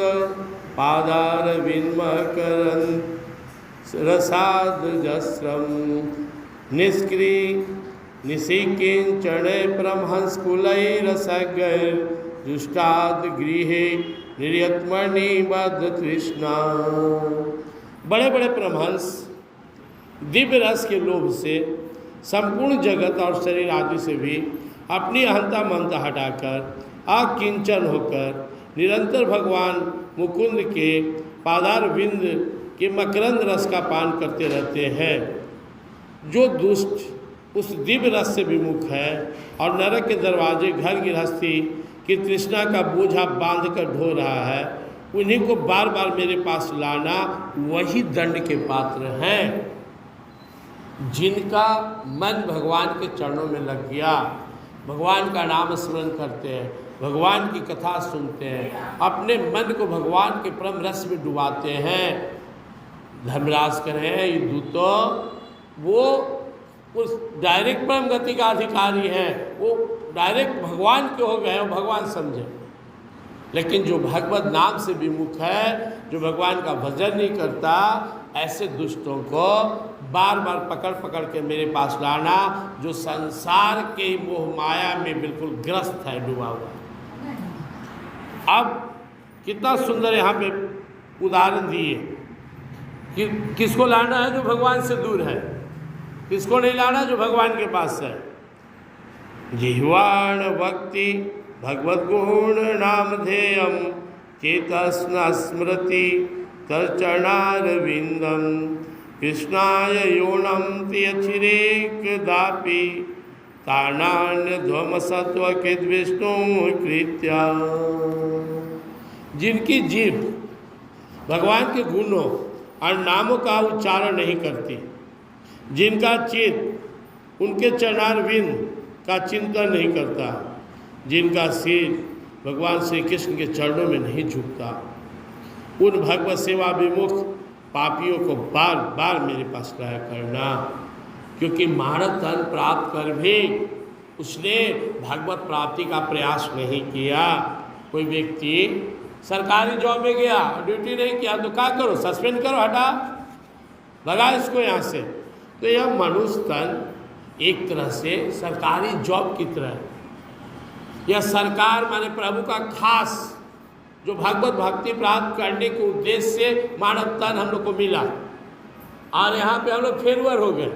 पादारविन्मकरन् रसाद जस्रम निष्क्रिय निशिकिंचणे परमहंसकुलैरसगैर्जुष्टाद गृहे निर्यत्मणिबद्ध तृष्णा। बड़े बड़े परमहंस दिव्य रस के लोभ से संपूर्ण जगत और शरीर आदि से भी अपनी अहंता ममता हटाकर अकिंचन होकर निरंतर भगवान मुकुंद के पादारविंद के मकरंद रस का पान करते रहते हैं। जो दुष्ट उस दिव्य रस से विमुख है और नरक के दरवाजे घर गृहस्थी की तृष्णा का बोझा बांध कर ढो रहा है, उन्हीं को बार बार मेरे पास लाना वही दंड के पात्र हैं। जिनका मन भगवान के चरणों में लग गया, भगवान का नाम स्मरण करते हैं, भगवान की कथा सुनते हैं, अपने मन को भगवान के परम रस में डुबाते हैं। धर्मराज कह रहे हैं ये दूतों वो उस डायरेक्ट परम गति का अधिकारी हैं, वो डायरेक्ट भगवान के हो गए, वो भगवान समझे। लेकिन जो भगवत नाम से विमुख है, जो भगवान का भजन नहीं करता, ऐसे दुष्टों को बार बार पकड़ पकड़ के मेरे पास लाना, जो संसार के मोह माया में बिल्कुल ग्रस्त है, डूबा हुआ है। अब कितना सुंदर यहाँ पे उदाहरण दिए कि किसको लाना है जो भगवान से दूर है, किसको नहीं लाना जो भगवान के पास है। जिह्वाण भक्ति भगवद गुण नामधेयम चेतस्न स्मृति तच्चरणारविंदम कृष्णाय योनम तियचिरेकदापि तानान्य ध्वम सत्व के विष्णु कृत्या। जिनकी जीभ भगवान के गुणों और नामों का उच्चारण नहीं करती, जिनका चित्त उनके चरणारविंद का चिंतन नहीं करता, जिनका सिर भगवान श्री कृष्ण के चरणों में नहीं झुकता, उन भगवत सेवा विमुख पापियों को बार बार मेरे पास लाया करना। क्योंकि मानव धन प्राप्त कर भी उसने भगवत प्राप्ति का प्रयास नहीं किया। कोई व्यक्ति सरकारी जॉब में गया, ड्यूटी नहीं किया, तो क्या करो, सस्पेंड करो, हटा, लगा इसको यहाँ से। तो यह मनुष्य तन एक तरह से सरकारी जॉब की तरह, यह सरकार माने प्रभु का खास जो भगवत भक्ति प्राप्त करने के उद्देश्य से मानव तन हम लोग को मिला, और यहाँ पे हम लोग फेलवर हो गए,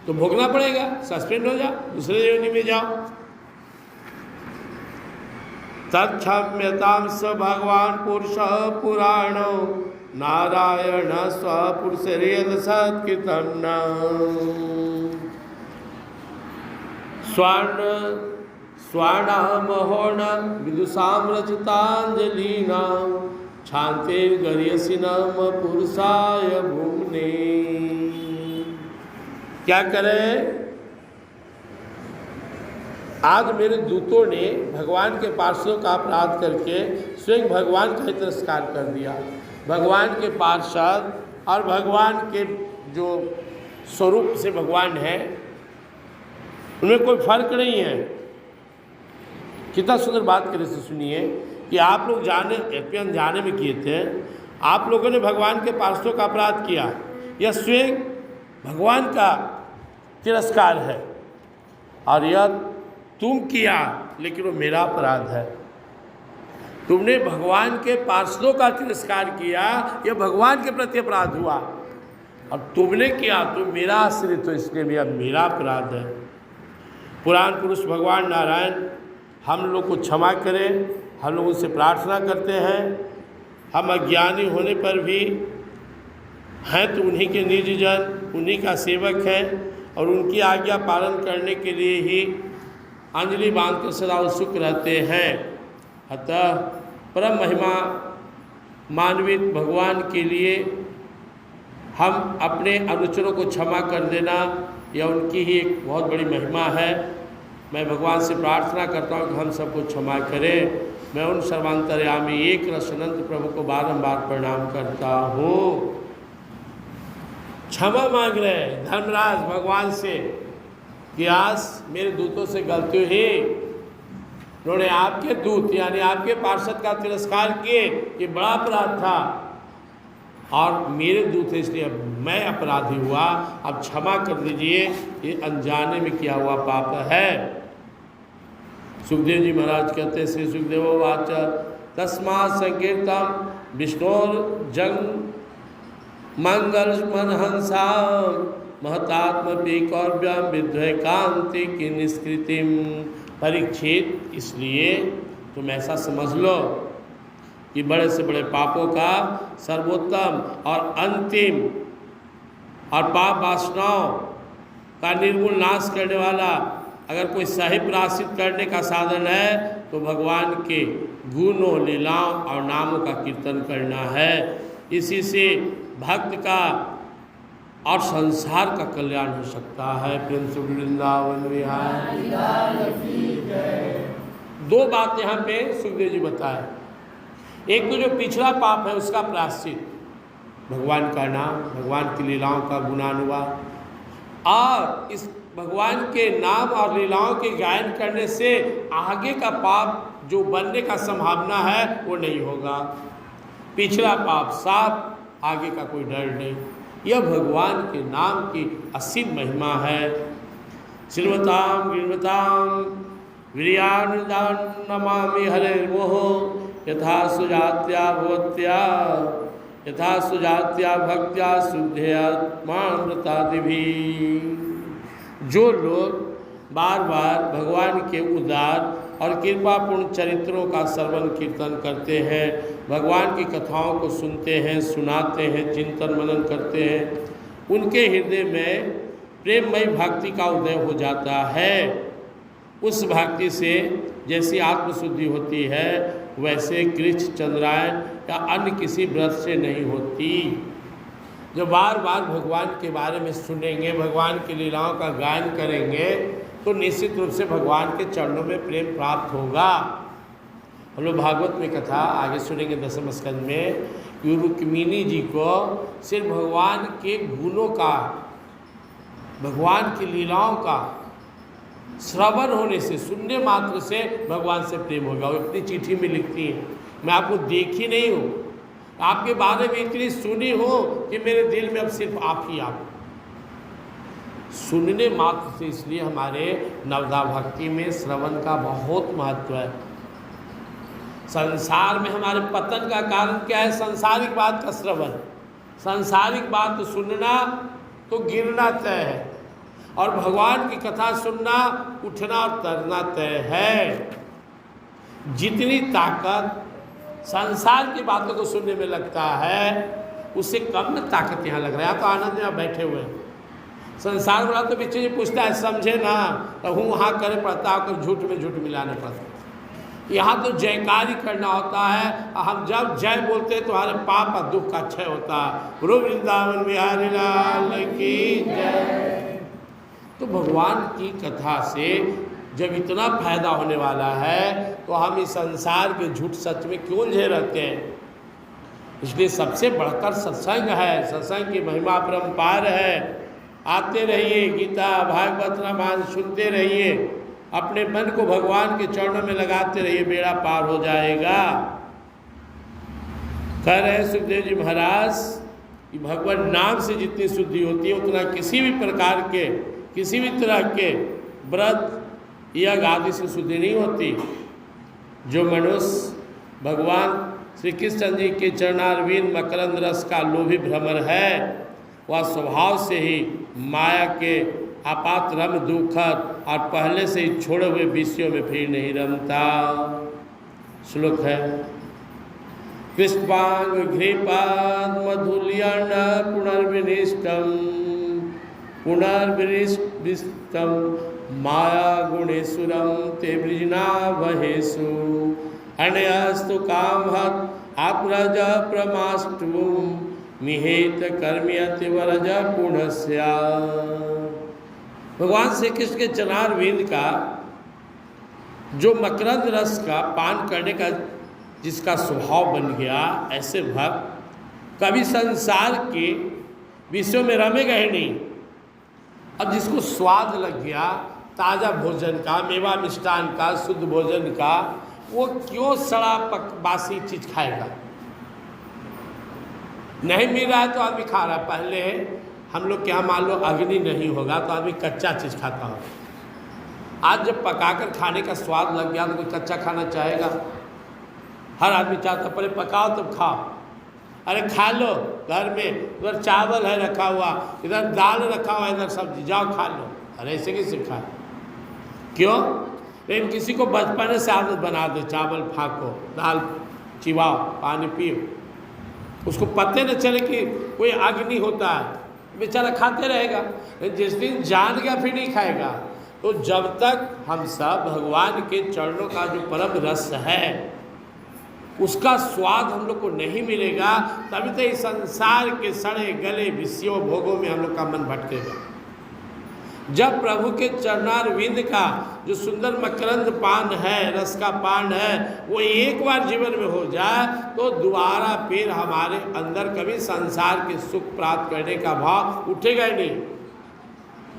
तो भोगना पड़ेगा, सस्पेंड हो जाओ, दूसरे योनि में जाओ। तत्क्षम्यतां स भगवान पुरुष पुराण नारायण स्वपुरुषरेद सत्कृतं न स्वर्ण स्वर्णमहोण विदुषां रचितांजलीनां क्षान्तिर्गरीयसिनं पुरुषाय भुम्ने। क्या करें? आज मेरे दूतों ने भगवान के पार्षदों का अपराध करके स्वयं भगवान का ही तिरस्कार कर दिया। भगवान के पार्षद और भगवान के जो स्वरूप से भगवान है उनमें कोई फर्क नहीं है। कितना सुंदर बात करे से सुनिए कि आप लोग जाने अनजाने में किए थे, आप लोगों ने भगवान के पार्षदों का अपराध किया, यह स्वयं भगवान का तिरस्कार है, और यह तुम किया लेकिन वो मेरा अपराध है। तुमने भगवान के पार्षदों का तिरस्कार किया, यह भगवान के प्रति अपराध हुआ, अब तुमने किया, तुम मेरा आश्रित हो, इसलिए भी अब मेरा अपराध है। पुराण पुरुष भगवान नारायण हम लोग को क्षमा करें, हम लोग उनसे प्रार्थना करते हैं। हम अज्ञानी होने पर भी हैं तो उन्हीं के निज जन, उन्हीं का सेवक है, और उनकी आज्ञा पालन करने के लिए ही अंजलि बांध कर सदा उत्सुक रहते हैं। अतः परम महिमा मानवित भगवान के लिए हम अपने अनुचरों को क्षमा कर देना, यह उनकी ही एक बहुत बड़ी महिमा है। मैं भगवान से प्रार्थना करता हूँ कि हम सबको क्षमा करें। मैं उन सर्वांतर्यामी एक रस अनंत प्रभु को बारंबार प्रणाम करता हूँ। क्षमा मांग रहे हैं धर्मराज भगवान से कि आज मेरे दूतों से गलती हुई, उन्होंने आपके दूत यानी आपके पार्षद का तिरस्कार किए, ये बड़ा अपराध था, और मेरे दूत इसलिए अब मैं अपराधी हुआ, अब क्षमा कर दीजिए, ये अनजाने में किया हुआ पाप है। सुखदेव जी महाराज कहते हैं, श्री सुखदेव वाच तस्मात् संकीर्तम विष्णोर्जंग मंगल मनहंसा महतात्मपि कौर्व्यम विद्वय कांति की निष्कृतिम। परीक्षित, इसलिए तुम ऐसा समझ लो कि बड़े से बड़े पापों का सर्वोत्तम और अंतिम और पाप वासनाओं का निर्मूल नाश करने वाला अगर कोई सही प्रायश्चित करने का साधन है तो भगवान के गुणों, लीलाओं और नामों का कीर्तन करना है। इसी से भक्त का और संसार का कल्याण हो सकता है। प्रेम से वृंदावन विहारी। दो बात यहाँ पे सुखदेव जी बताए। एक तो जो पिछला पाप है उसका प्रायश्चित, भगवान का नाम, भगवान की लीलाओं का गुणानुवाद, और इस भगवान के नाम और लीलाओं के गायन करने से आगे का पाप जो बनने का संभावना है वो नहीं होगा। पिछला पाप साफ, आगे का कोई डर नहीं। यह भगवान के नाम की असीम महिमा है। श्रीमतां गिरिमतां वीर्यानुदान नमामि हरेर्मोह यथा सुजात्या भवत्या यथा सुजात्या भक्त्या शुद्धेयात्मामृतादिभी। जो लोग बार बार भगवान के उदार और कृपापूर्ण चरित्रों का श्रवण कीर्तन करते हैं, भगवान की कथाओं को सुनते हैं, सुनाते हैं, चिंतन मनन करते हैं, उनके हृदय में प्रेममयी भक्ति का उदय हो जाता है। उस भक्ति से जैसी आत्मशुद्धि होती है वैसे कृच्छ, चंद्रायन या अन्य किसी व्रत से नहीं होती। जो बार बार भगवान के बारे में सुनेंगे, भगवान की लीलाओं का गायन करेंगे तो निश्चित रूप से भगवान के चरणों में प्रेम प्राप्त होगा। हम लोग भागवत में कथा आगे सुनेंगे 10वें स्कंद में कि रुक्मिणी जी को सिर्फ भगवान के गुणों का, भगवान की लीलाओं का श्रवण होने से, सुनने मात्र से भगवान से प्रेम होगा। वो अपनी चिट्ठी में लिखती हैं, मैं आपको देखी नहीं हूँ, आपके बारे में इतनी सुनी हो कि मेरे दिल में अब सिर्फ आप ही आप। सुनने मात्र से, इसलिए हमारे नवदा भक्ति में श्रवण का बहुत महत्व है। संसार में हमारे पतन का कारण क्या है? सांसारिक बात का श्रवण। सांसारिक बात सुनना तो गिरना तय है, और भगवान की कथा सुनना उठना और तरना तय है। जितनी ताकत संसार की बातों को सुनने में लगता है उससे कम न ताकत यहाँ लग रहा है। तो आनंद में बैठे हुए हैं। संसार वाला तो पीछे जी पूछता है, समझे ना, तो हूँ वहाँ करे पड़ता है, और झूठ में झूठ मिलाना पड़ता है। यहाँ तो जयकारी करना होता है। हम जब जय बोलते हैं तुम्हारे पाप और दुख का क्षय होता है। गुरु वृंदावन बिहारी लाल की जय। तो भगवान की कथा से जब इतना फायदा होने वाला है तो हम इस संसार के झूठ सच में क्यों उलझे रहते हैं? इसलिए सबसे बढ़कर सत्संग है। सत्संग की महिमा परम्पार है। आते रहिए, गीता भागवत रामायण सुनते रहिए, अपने मन को भगवान के चरणों में लगाते रहिए, बेड़ा पार हो जाएगा। कह रहे सुखदेव जी महाराज कि भगवान नाम से जितनी शुद्धि होती है उतना किसी भी प्रकार के, किसी भी तरह के व्रत यज्ञ आदि से शुद्धि नहीं होती। जो मनुष्य भगवान श्री कृष्ण जी के चरणारविंद मकरंद रस का लोभी भ्रमर है, वह स्वभाव से ही माया के आपात रम दुखद और पहले से ही छोड़े हुए विषयों में फिर नहीं रमता। श्लोक है, कृष्णांग घृपाद मधुल्यन पुनर्विनिष्टम पुनर्विनिष्टम माया गुणेश्वरम ते वृजनावहेषु अन्यस्तु कामहत आप्रज प्रमाष्टुम मिहेत कर्म्यति वरज पुण्यस्या। भगवान श्री कृष्ण के चरणारविंद का जो मकरंद रस का पान करने का जिसका स्वभाव बन गया, ऐसे भक्त कभी संसार के विषयों में रमेगा ही नहीं। अब जिसको स्वाद लग गया ताज़ा भोजन का, मेवा मिष्ठान का, शुद्ध भोजन का, वो क्यों सड़ा बासी चीज खाएगा? नहीं मिल रहा है तो आदमी खा रहा है। पहले हम लोग क्या, मान लो अग्नि नहीं होगा तो आदमी कच्चा चीज़ खाता हो। आज जब पकाकर खाने का स्वाद लग गया तो कोई कच्चा खाना चाहेगा? हर आदमी चाहता पहले पकाओ तब खाओ। अरे खा लो, घर में उधर चावल है रखा हुआ, इधर दाल रखा हुआ, इधर सब्जी, जाओ खा लो। अरे ऐसे कैसे खाए? क्यों? लेकिन किसी को बचपन से आदत बना दे, चावल फाँको, दाल चिबाओ, पानी पियो, उसको पते न चले कि कोई अग्नि होता है। बेचारा खाते रहेगा, जिस दिन जान गया फिर नहीं खाएगा। तो जब तक हम सब भगवान के चरणों का जो परम रस है उसका स्वाद हम लोग को नहीं मिलेगा, तभी तो इस संसार के सड़े गले विषयों भोगों में हम लोग का मन भटकेगा। जब प्रभु के चरणारविंद का जो सुंदर मकरंद पान है, रस का पान है, वो एक बार जीवन में हो जाए तो दोबारा फिर हमारे अंदर कभी संसार के सुख प्राप्त करने का भाव उठेगा ही नहीं।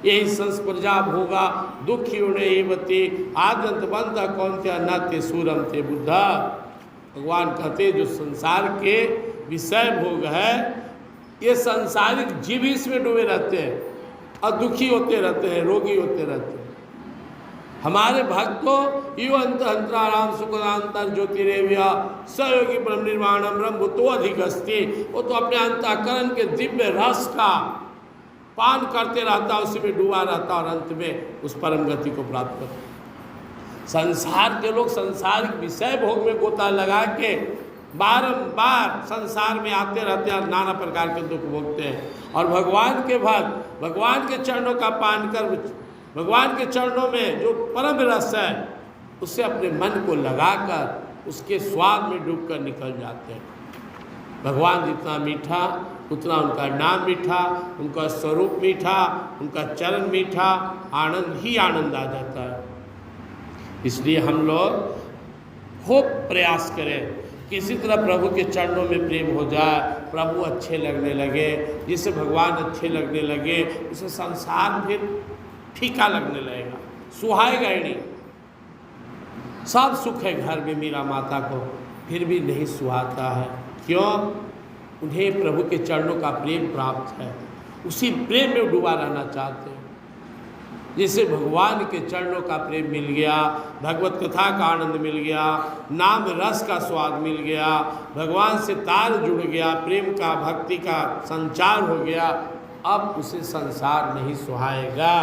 यही संस्पर्जा भोगा दुखी एवती आदंत बंध कौनते नत्य सूरम ते बुद्धा। भगवान कहते जो संसार के विषय भोग है, ये सांसारिक जीव इसमें डूबे रहते हैं और दुखी होते रहते हैं, रोगी होते रहते हैं। हमारे भक्त तो यो अंतराराम सुखदांतर ज्योतिरेव्या सयोगी ब्रह्म निर्वाणम ब्रह्म तो अधिक अस्ति। वो तो अपने अंतःकरण के दिव्य रस का पान करते रहता, उसी में डूबा रहता और अंत में उस परम गति को प्राप्त करता। संसार के लोग संसारिक विषय भोग में गोता लगा के बारंबार संसार में आते रहते हैं और नाना प्रकार के दुख भोगते हैं। और भगवान के भक्त भगवान के चरणों का पान कर, भगवान के चरणों में जो परम रस है उससे अपने मन को लगाकर उसके स्वाद में डूबकर निकल जाते हैं। भगवान जितना मीठा उतना उनका नाम मीठा, उनका स्वरूप मीठा, उनका चरण मीठा, आनंद ही आनंद आ जाता है। इसलिए हम लोग खूब प्रयास करें किसी तरह प्रभु के चरणों में प्रेम हो जाए, प्रभु अच्छे लगने लगे, जिससे भगवान अच्छे लगने लगे उसे संसार फिर फीका लगने लगेगा, सुहाएगा ही नहीं। सब सुख है घर में मीरा माता को, फिर भी नहीं सुहाता है। क्यों? उन्हें प्रभु के चरणों का प्रेम प्राप्त है, उसी प्रेम में डूबा रहना चाहते हैं। जिसे भगवान के चरणों का प्रेम मिल गया, भगवत कथा का आनंद मिल गया, नाम रस का स्वाद मिल गया, भगवान से तार जुड़ गया, प्रेम का भक्ति का संचार हो गया, अब उसे संसार नहीं सुहाएगा।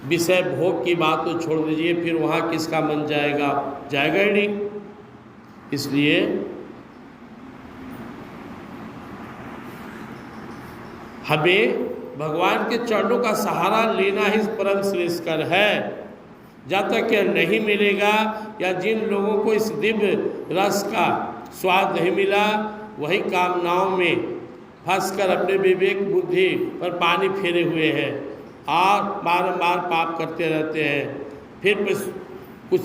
विषय भोग की बात तो छोड़ दीजिए, फिर वहाँ किसका मन जाएगा? जाएगा ही नहीं। इसलिए हमें भगवान के चरणों का सहारा लेना ही परम श्रेष्ठकर है। जब तक यह नहीं मिलेगा या जिन लोगों को इस दिव्य रस का स्वाद नहीं मिला, वही कामनाओं में फंसकर अपने विवेक बुद्धि पर पानी फेरे हुए हैं और बारंबार पाप करते रहते हैं। फिर कुछ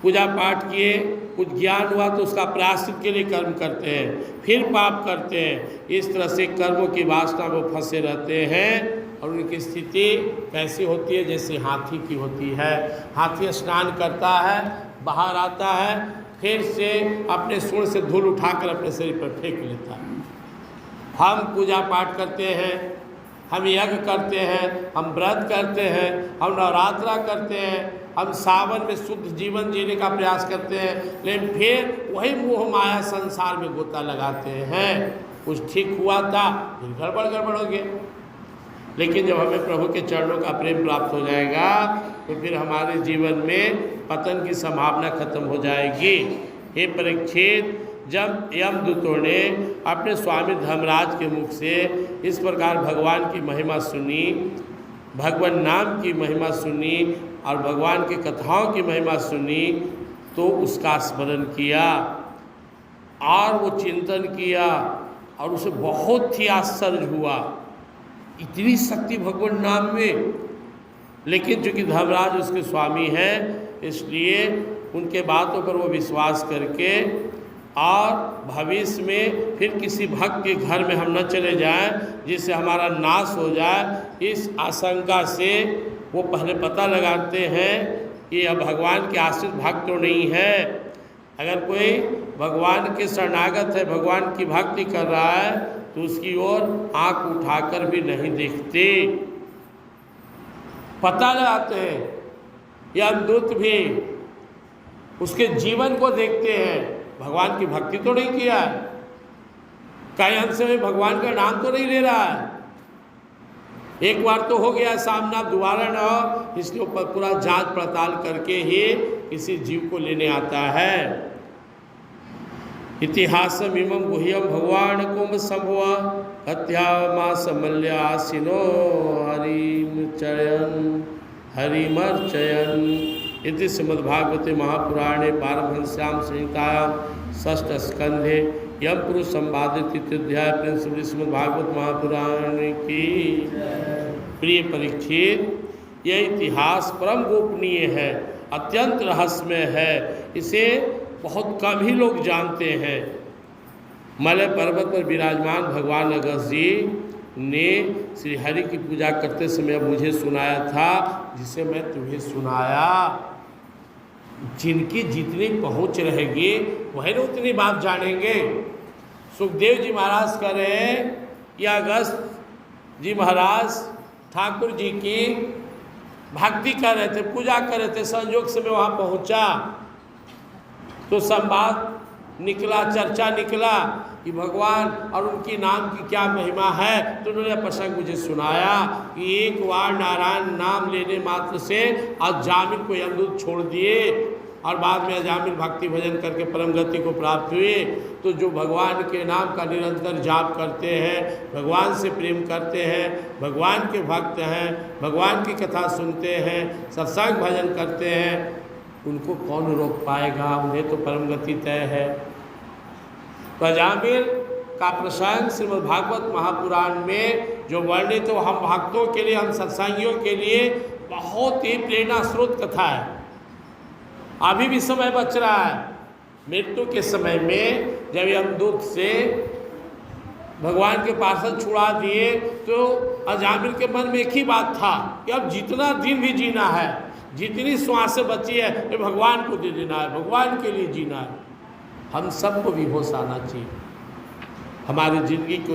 पूजा पाठ किए, कुछ ज्ञान हुआ तो उसका प्रायश्चित के लिए कर्म करते हैं, फिर पाप करते हैं। इस तरह से कर्मों की वासना में फंसे रहते हैं और उनकी स्थिति कैसी होती है? जैसे हाथी की होती है। हाथी स्नान करता है, बाहर आता है, फिर से अपने सूंड से धूल उठाकर अपने शरीर पर फेंक लेता है। हम पूजा पाठ करते हैं, हम यज्ञ करते हैं, हम व्रत करते हैं, हम नवरात्रा करते हैं, हम सावन में शुद्ध जीवन जीने का प्रयास करते हैं, लेकिन फिर वही मोह माया संसार में गोता लगाते हैं। कुछ ठीक हुआ था, फिर गड़बड़ हो गया। लेकिन जब हमें प्रभु के चरणों का प्रेम प्राप्त हो जाएगा तो फिर हमारे जीवन में पतन की संभावना खत्म हो जाएगी। हे परीक्षित, जब यमदूतों ने अपने स्वामी धर्मराज के मुख से इस प्रकार भगवान की महिमा सुनी, भगवान नाम की महिमा सुनी और भगवान की कथाओं की महिमा सुनी, तो उसका स्मरण किया और वो चिंतन किया और उसे बहुत ही आश्चर्य हुआ, इतनी शक्ति भगवान नाम में। लेकिन चूँकि धर्मराज उसके स्वामी हैं, इसलिए उनके बातों पर वो विश्वास करके और भविष्य में फिर किसी भक्त के घर में हम न चले जाएं जिससे हमारा नाश हो जाए, इस आशंका से वो पहले पता लगाते हैं कि यह भगवान के आश्रित भक्त तो नहीं है। अगर कोई भगवान के शरणागत है, भगवान की भक्ति कर रहा है, तो उसकी ओर आंख उठाकर भी नहीं देखते, पता लगाते हैं। यमदूत भी उसके जीवन को देखते हैं, भगवान की भक्ति तो नहीं किया है, कई अंश में भगवान का नाम तो नहीं ले रहा है। एक बार तो हो गया सामना, दोबारा न हो, इसके ऊपर पूरा जांच पड़ताल करके ही किसी जीव को लेने आता है। इतिहासम इमं गुह्यम भगवान कुंभ संभव कथ्यामासमल्यासिनो हरिमर्चयन् इति श्रीमद्भागवते महापुराणे पारमहंस्यां संहितायां षष्ठ स्कंधे यम पुरुष संवादित तृतीयाध्याय श्रीमद्भागवत महापुराण की। प्रिय परीक्षित, यह इतिहास परम गोपनीय है, अत्यंत रहस्यमय है, इसे बहुत कम ही लोग जानते हैं। मलय पर्वत पर विराजमान भगवान अगस्त्य जी ने श्री हरि की पूजा करते समय मुझे सुनाया था, जिसे मैं तुम्हें सुनाया। जिनकी जितनी पहुँच रहेगी वही ना उतनी बात जानेंगे। सुखदेव जी महाराज कह रहे हैं या अगस्त्य जी महाराज ठाकुर जी की भक्ति कर रहे थे, पूजा कर रहे थे, संयोग से मैं वहाँ पहुँचा तो संवाद निकला, चर्चा निकला कि भगवान और उनकी नाम की क्या महिमा है। तो उन्होंने प्रसंग मुझे सुनाया कि एक बार नारायण नाम लेने मात्र से अजामिल को यमदूत छोड़ दिए और बाद में अजामिल भक्ति भजन करके परम गति को प्राप्त हुए। तो जो भगवान के नाम का निरंतर जाप करते हैं, भगवान से प्रेम करते हैं, भगवान के भक्त हैं, भगवान की कथा सुनते हैं, सत्संग भजन करते हैं, उनको कौन रोक पाएगा? उन्हें तो परम गति तय है। तो अजामिल का प्रसंग श्रीमद् भागवत महापुराण में जो वर्णित तो हम भक्तों के लिए, हम सत्संगियों के लिए बहुत ही प्रेरणा स्रोत कथा है। अभी भी समय बच रहा है। मृत्यु के समय में जब यमदूत से भगवान के पार्षद छुड़ा दिए तो अजामिल के मन में एक ही बात था कि अब जितना दिन भी जीना है, जितनी श्वासें बची है, ये भगवान को दे देना है, भगवान के लिए जीना है। हम सबको भी होश आना चाहिए। हमारी जिंदगी को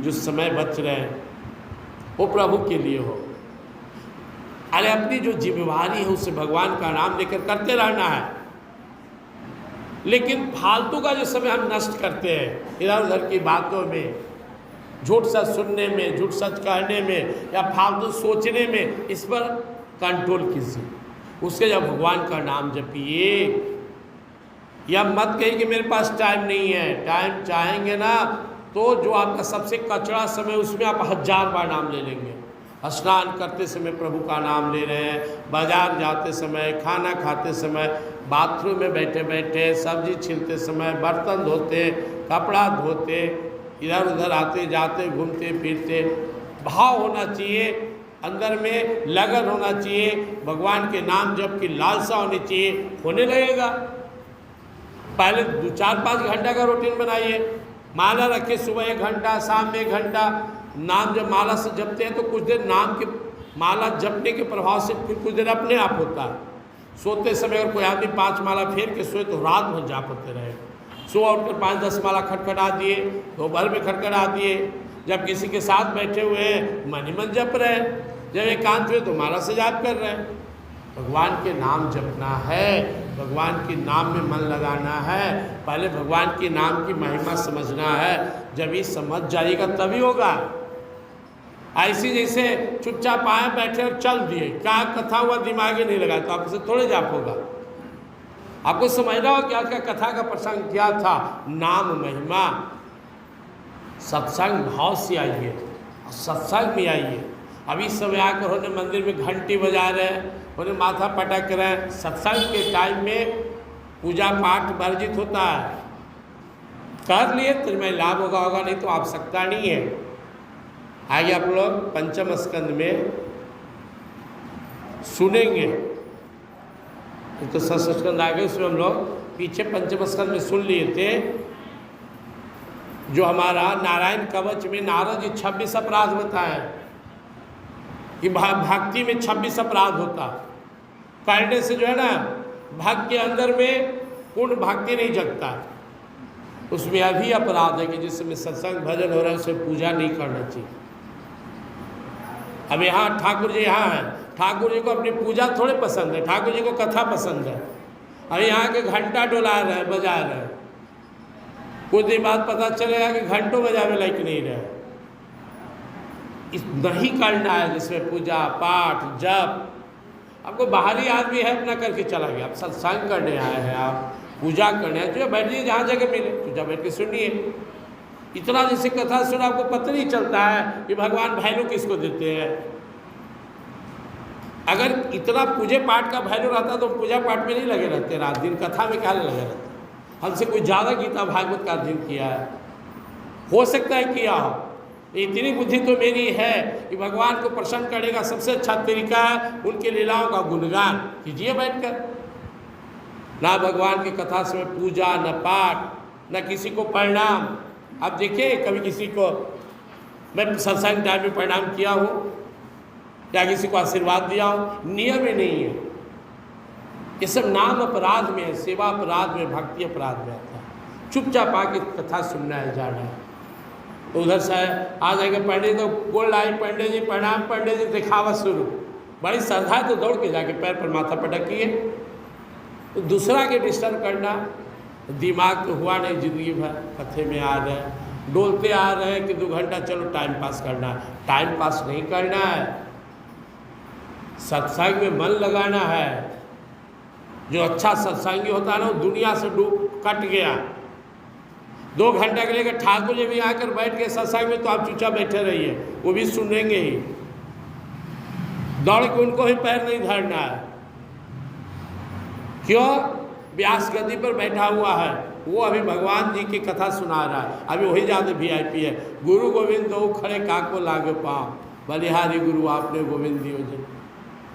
जो समय बच रहे हैं वो प्रभु के लिए हो। अरे अपनी जो जिम्मेवारी है उससे भगवान का नाम लेकर करते रहना है। लेकिन फालतू का जो समय हम नष्ट करते हैं इधर उधर की बातों में, झूठ सच सुनने में, झूठ सच कहने में या फालतू सोचने में, इस पर कंट्रोल कीजिए। उसके जब भगवान का नाम जपिए, या मत कहिए कि मेरे पास टाइम नहीं है। टाइम चाहेंगे ना तो जो आपका सबसे कचरा समय उसमें आप 1000 बार नाम ले लेंगे। स्नान करते समय प्रभु का नाम ले रहे हैं, बाजार जाते समय, खाना खाते समय, बाथरूम में बैठे बैठे, सब्जी छीलते समय, बर्तन धोते, कपड़ा धोते, इधर उधर आते जाते, घूमते फिरते, भाव होना चाहिए, अंदर में लगन होना चाहिए, भगवान के नाम जप की लालसा होनी चाहिए। होने लगेगा। पहले 4-5 घंटा का रूटीन बनाइए। माला रखिए, सुबह 1 घंटा, शाम में 1 घंटा। नाम जब माला से जपते हैं तो कुछ देर नाम के माला जपने के प्रभाव से फिर कुछ देर अपने आप होता है। सोते समय अगर कोई आदमी 5 माला फेर के सोए तो रात भर जाप होते रहे। सुबह उठकर 5-10 माला खटखटा दिए, दोपहर में खटखटा दिए। जब किसी के साथ बैठे हुए हैं मन ही मन जप रहे हैं, जब एकांत हुए तो माला से जाप कर रहे हैं। भगवान के नाम जपना है, भगवान के नाम में मन लगाना है। पहले भगवान के नाम की महिमा समझना है। जब ये समझ जाएगा तभी होगा। ऐसी जैसे चुपचाप आए बैठे और चल दिए, क्या कथा हुआ दिमाग ही नहीं लगा तो आपसे थोड़े जाप होगा। आपको समझना हो कि आज का कथा का प्रसंग क्या था। नाम महिमा, सत्संग भाव से आइए, सत्संग में आइए। अभी समय आकर होने मंदिर में घंटी बजा रहे हैं, उन्हें माथा पटक रहे हैं। सत्संग के टाइम में पूजा पाठ वर्जित होता है। कर लिए तो मैं लाभ होगा, नहीं तो आवश्यकता नहीं है। आगे आप लोग पंचम स्कंद में सुनेंगे, तो षष्ठ स्कंद आगे उसमें हम लोग पीछे पंचम स्कंद में सुन लिए थे। जो हमारा नारायण कवच में नारद जी 26 अपराध बताए कि भक्ति में 26 अपराध होता। करने से जो है ना भक्त के अंदर में पूर्ण भक्ति नहीं जगता। उसमें अभी अपराध है कि जिसमें सत्संग भजन हो रहा है उसे पूजा नहीं करना चाहिए। अब यहाँ ठाकुर जी यहाँ हैं, ठाकुर जी को अपनी पूजा थोड़े पसंद है, ठाकुर जी को कथा पसंद है। अब यहाँ के घंटा डोला रहे हैं, बजा रहे हैं, कुछ दिन बाद पता चलेगा कि घंटों बजावे लायक नहीं रहे। इस नहीं करना है जिसमें पूजा पाठ जप। आपको बाहरी आदमी हेल्प ना करके चला गया, आप सत्संग करने आए हैं, आप पूजा करने आए, तो बैठिए जहाँ जगह मिले, पूजा बैठ के सुनिए। इतना जैसे कथा सुना आपको पता नहीं चलता है कि भगवान वैल्यू किसको देते हैं। अगर इतना पूजे पाठ का वैल्यू रहता तो पूजा पाठ में नहीं लगे रहते, रात दिन कथा में क्या लगे रहते। हमसे कोई ज़्यादा गीता भागवत का अध्ययन किया है, हो सकता है किया हो। इतनी बुद्धि तो मेरी है कि भगवान को प्रसन्न करने का सबसे अच्छा तरीका है उनके लीलाओं का गुणगान कीजिए बैठकर। ना भगवान की कथा समय पूजा, न पाठ, न किसी को प्रणाम। आप देखिए कभी किसी को मैं सत्संग टाइम में प्रणाम किया हो या किसी को आशीर्वाद दिया हो, नियम ही नहीं है। ये सब नाम अपराध में है, सेवा अपराध में, भक्ति अपराध में आता है। चुपचाप आके कथा सुनना है, जाना है। तो उधर से आ जाएंगे पंडित तो बोल आई, पंडित जी प्रणाम, पंडित जी दिखावा शुरू। बड़ी श्रद्धा है तो दौड़ के जाके पैर पर माथा पटकिए। तो दूसरा के डिस्टर्ब करना, दिमाग तो हुआ नहीं जिंदगी भर, कथे में आ रहे हैं, डोलते आ रहे हैं कि 2 घंटा चलो टाइम पास करना है। टाइम पास नहीं करना है, सत्संग में मन लगाना है। जो अच्छा सत्संगी होता है ना वो दुनिया से कट गया। 2 घंटे के लिए ठाकुर जी भी आकर बैठ के सत्संग में तो आप चुपचाप बैठे रहिए, वो भी सुनेंगे ही। दौड़ के उनको ही पैर नहीं धरना है। क्यों? व्यास गद्दी पर बैठा हुआ है, वो अभी भगवान जी की कथा सुना रहा है। अभी वही ज़्यादा VIP है। गुरु गोविंद दो खड़े काको लागे पाँव, बलिहारी गुरु आपने गोविंद दियो जी।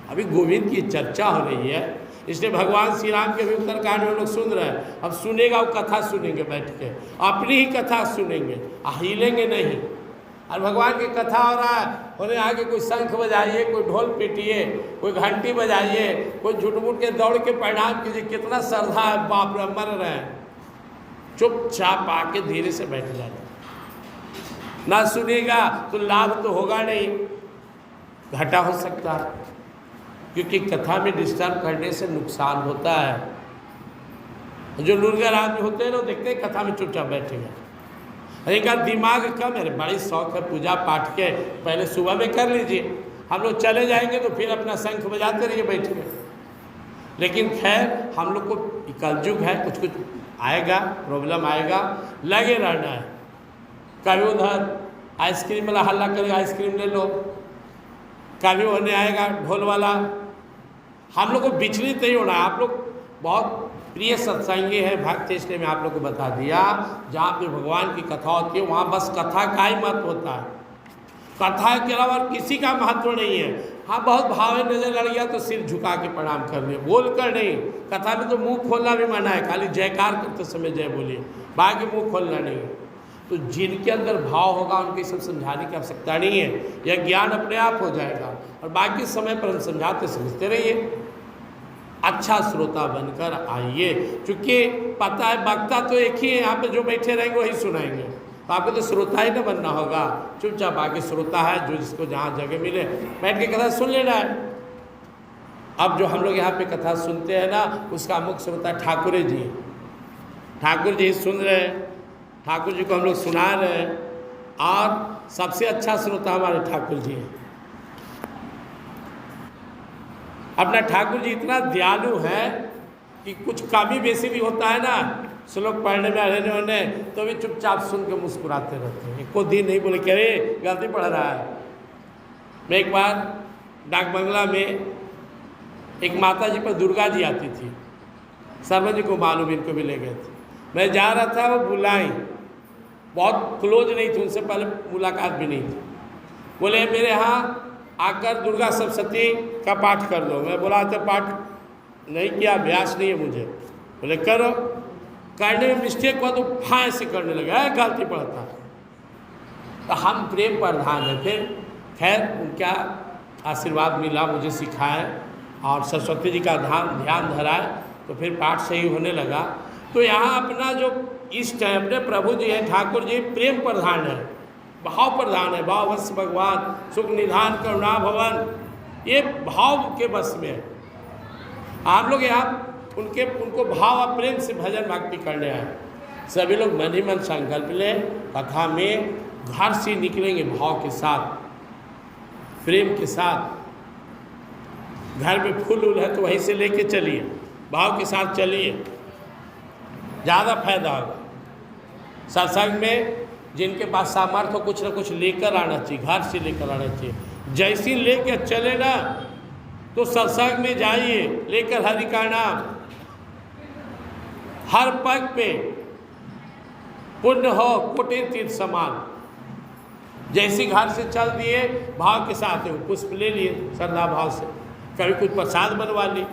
अभी गोविंद की चर्चा हो रही है, इसलिए भगवान श्री राम के भी उत्तरकांड में लोग सुन रहे हैं। अब सुनेगा वो कथा सुनेंगे बैठ के, अपनी ही कथा सुनेंगे, हिलेंगे नहीं। और भगवान की कथा हो रहा है, उन्हें आगे कोई शंख बजाइए, कोई ढोल पीटिए, कोई घंटी बजाइए, कोई झूठ-मूठ के दौड़ के प्रणाम कीजिए। कितना श्रद्धा है, बाप रे मर रहे हैं। चुपचाप आके धीरे से बैठ जाए। ना सुनेगा तो लाभ तो होगा नहीं, घाटा हो सकता है, क्योंकि कथा में डिस्टर्ब करने से नुकसान होता है। जो लुरगर आदमी होते हैं ना, देखते हैं कथा में चुपचाप बैठेगा। एक दिमाग कम है, बड़ी शौक है पूजा पाठ के, पहले सुबह में कर लीजिए। हम लोग चले जाएंगे तो फिर अपना शंख बजाते रहिए बैठ के। लेकिन खैर हम लोग को कलयुग है, कुछ कुछ आएगा, प्रॉब्लम आएगा, लगे रहना है। कभी उधर आइसक्रीम वाला हल्ला करेगा, आइसक्रीम ले लो, कभी होने आएगा ढोल वाला। हम लोग को विचलित नहीं होना है। आप लोग बहुत प्रिय सत्संगी है, भक्त, इसलिए मैं आप लोग को बता दिया, जहाँ पे भगवान की कथा होती है वहाँ बस कथा का ही महत्व होता है। कथा के अलावा किसी का महत्व नहीं है। हाँ, बहुत भाव नजर लड़ गया तो सिर झुका के प्रणाम कर ले, बोल कर नहीं। कथा में तो मुंह खोलना भी मना है, खाली जयकार करते समय जय बोलिए, बाकी मुंह खोलना नहीं। तो जिनके अंदर भाव होगा उनकी सब समझाने की आवश्यकता नहीं है, यह ज्ञान अपने आप हो जाएगा। और बाकी समय पर हम समझाते समझते रहिए, अच्छा श्रोता बनकर आइए। क्योंकि पता है वक्ता तो एक ही है, यहाँ पे जो बैठे रहेंगे वही सुनाएंगे, तो आपको तो श्रोता ही ना बनना होगा। चुपचाप आके श्रोता है, जो जिसको जहाँ जगह मिले बैठ के कथा सुन लेना है। अब जो हम लोग यहाँ पे कथा सुनते हैं ना, उसका मुख्य श्रोता ठाकुर जी। ठाकुर जी सुन रहे हैं, ठाकुर जी को हम लोग सुना रहे हैं, और सबसे अच्छा श्रोता हमारे ठाकुर जी हैं। अपना ठाकुर जी इतना दयालु है कि कुछ कमी बेसी भी होता है ना, श्लोक पढ़ने में रहने होने, तो भी चुपचाप सुन के मुस्कुराते रहते हैं। कोई दिन नहीं बोले कि अरे गलती पढ़ रहा है। मैं एक बार डाक बंगला में एक माता जी पर दुर्गा जी आती थी, शर्मा जी को मालूम, इनको भी ले गए थे। मैं जा रहा था, वो बुलाई, बहुत क्लोज नहीं थी, उनसे पहले मुलाकात भी नहीं थी। बोले मेरे यहाँ आकर दुर्गा सप्तशती का पाठ कर दो। मैं बोला तो पाठ नहीं किया, अभ्यास नहीं है मुझे। बोले करो। करने में मिस्टेक हुआ तो फाय से करने लगा, गलती पड़ता है। तो हम प्रेम प्रधान है। फिर खैर उनका आशीर्वाद मिला, मुझे सिखाए और सरस्वती जी का ध्यान धराए, तो फिर पाठ सही होने लगा। तो यहाँ अपना जो इष्ट है, अपने प्रभु जी हैं, ठाकुर जी प्रेम प्रधान है, भाव प्रधान है। भाववश भगवान सुख निधान करुणा भवन, ये भाव के बस में है। आप लोग यहाँ उनको भाव और प्रेम से भजन भक्ति करने आए। सभी लोग मन ही मन संकल्प लें, कथा में घर से निकलेंगे भाव के साथ, प्रेम के साथ। घर में फूल उल है तो वहीं से लेके चलिए, भाव के साथ चलिए, ज़्यादा फायदा होगा। सत्संग में जिनके पास सामर्थ्य हो कुछ ना कुछ लेकर आना चाहिए, घर से लेकर आना चाहिए। जैसी लेकर चले ना तो सत्संग में जाइए लेकर हरि का नाम, हर पग पे पुण्य हो कोटि तीर्थ समान। जैसी घर से चल दिए भाव के साथ वो पुष्प ले लिए श्रद्धा भाव से, कभी कुछ प्रसाद बनवा लिए,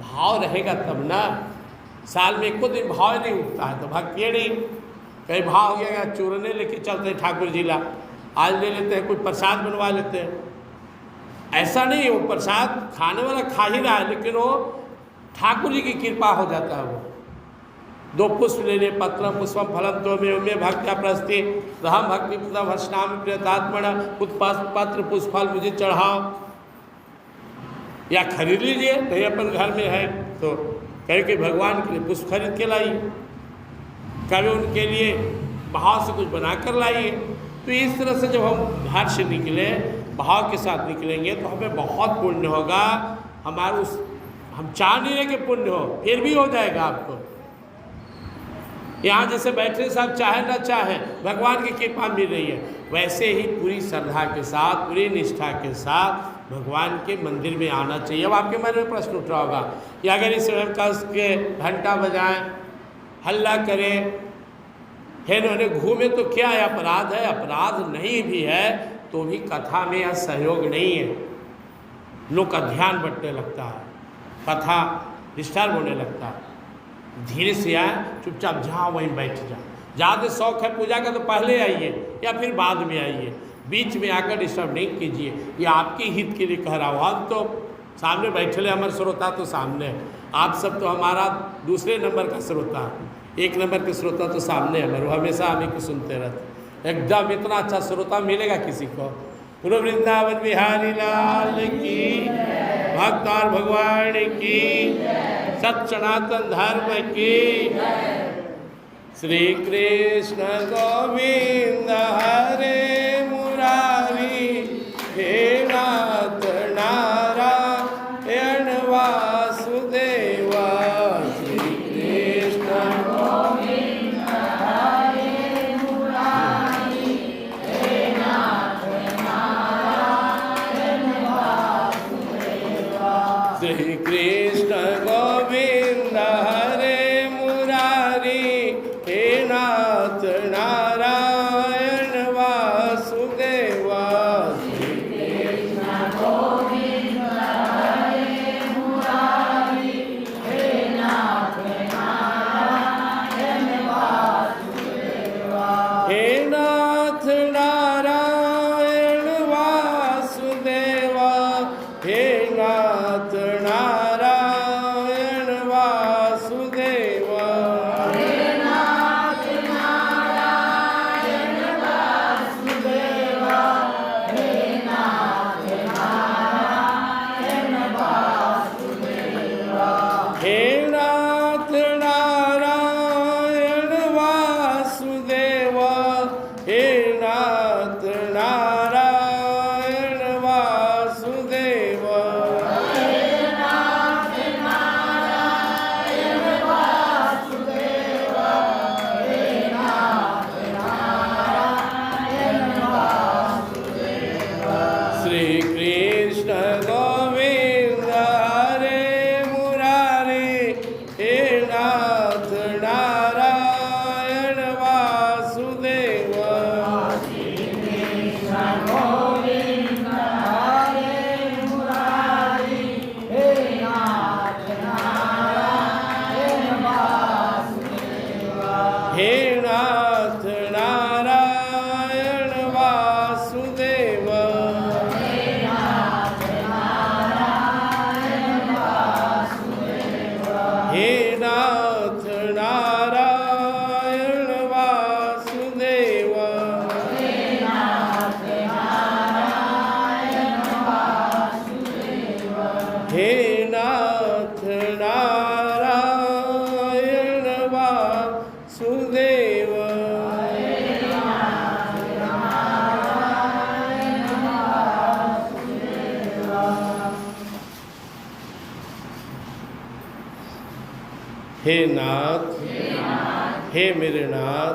भाव रहेगा तब ना। साल में एक दिन भाव नहीं उठता है तो भक्ति नहीं। कहीं भाव हो गया चूरने लेके चलते हैं ठाकुर जी ला, आज ले लेते हैं, कोई प्रसाद बनवा लेते हैं। ऐसा नहीं, वो प्रसाद खाने वाला खा ही रहा है लेकिन वो ठाकुर जी की कृपा हो जाता है। वो 2 पुष्प ले लिए, पत्रम पुष्पम फलम त्वमेव भक्त्या प्रस्ति रहम भक्ति पुतम हर्षनाम प्रियतात्मना, पत्र पुष्प फल मुझे चढ़ाओ, या खरीद लीजिए नहीं अपन घर में है तो कहे कि भगवान के लिए पुष्प खरीद के लाइए, कभी उनके लिए भाव से कुछ बना कर लाइए। तो इस तरह से जब हम घर से निकले भाव के साथ निकलेंगे तो हमें बहुत पुण्य होगा। हमारे उस हम चाह नहीं रहे कि पुण्य हो, फिर भी हो जाएगा आपको। यहाँ जैसे बैठे साहब चाहे ना चाहे भगवान की कृपा मिल रही है, वैसे ही पूरी श्रद्धा के साथ पूरी निष्ठा के साथ भगवान के मंदिर में आना चाहिए। अब आपके मन में प्रश्न उठ रहा होगा कि अगर इस स्वयं के घंटा बजाएं, हल्ला करें, है उन्हें घूमे तो क्या है, अपराध है? अपराध नहीं भी है तो भी कथा में यह सहयोग नहीं है। लोग का ध्यान बंटने लगता है, कथा डिस्टर्ब होने लगता है। धीरे से आए, चुपचाप जहाँ वहीं बैठ जाए। ज़्यादा शौक है पूजा का तो पहले आइए या फिर बाद में आइए, बीच में आकर डिस्टर्ब नहीं कीजिए। ये आपके हित के लिए कह रहा हूँ। हम तो सामने बैठे ले, हमारे श्रोता तो सामने है, आप सब तो हमारा दूसरे नंबर का श्रोता है, 1 नंबर के श्रोता तो सामने है हमारे, हमेशा हमें को सुनते रहते। एकदम इतना अच्छा श्रोता मिलेगा किसी को। पूर्व वृंदावन बिहारी लाल की, भक्त और भगवान की, सत सनातन धर्म की। श्री कृष्ण गोविंद हरे मुरारी, हे नाथ नारायण वासुदेवा। श्री कृष्ण गोविंद हरे मुरारी, हे नाथ नारायण वासुदेवा। श्री कृष्ण गोविंद हरे मुरारी, हे नाथ नारायण वासुदेवा। श्री कृष्ण गोविंद हरे मुरारी, हे नाथ नारायण वासुदेवा। हे नाथ नारायण वासुदेवा, हे नाथ नारायण वासुदेवा। हे नाथ, हे मेरे नाथ,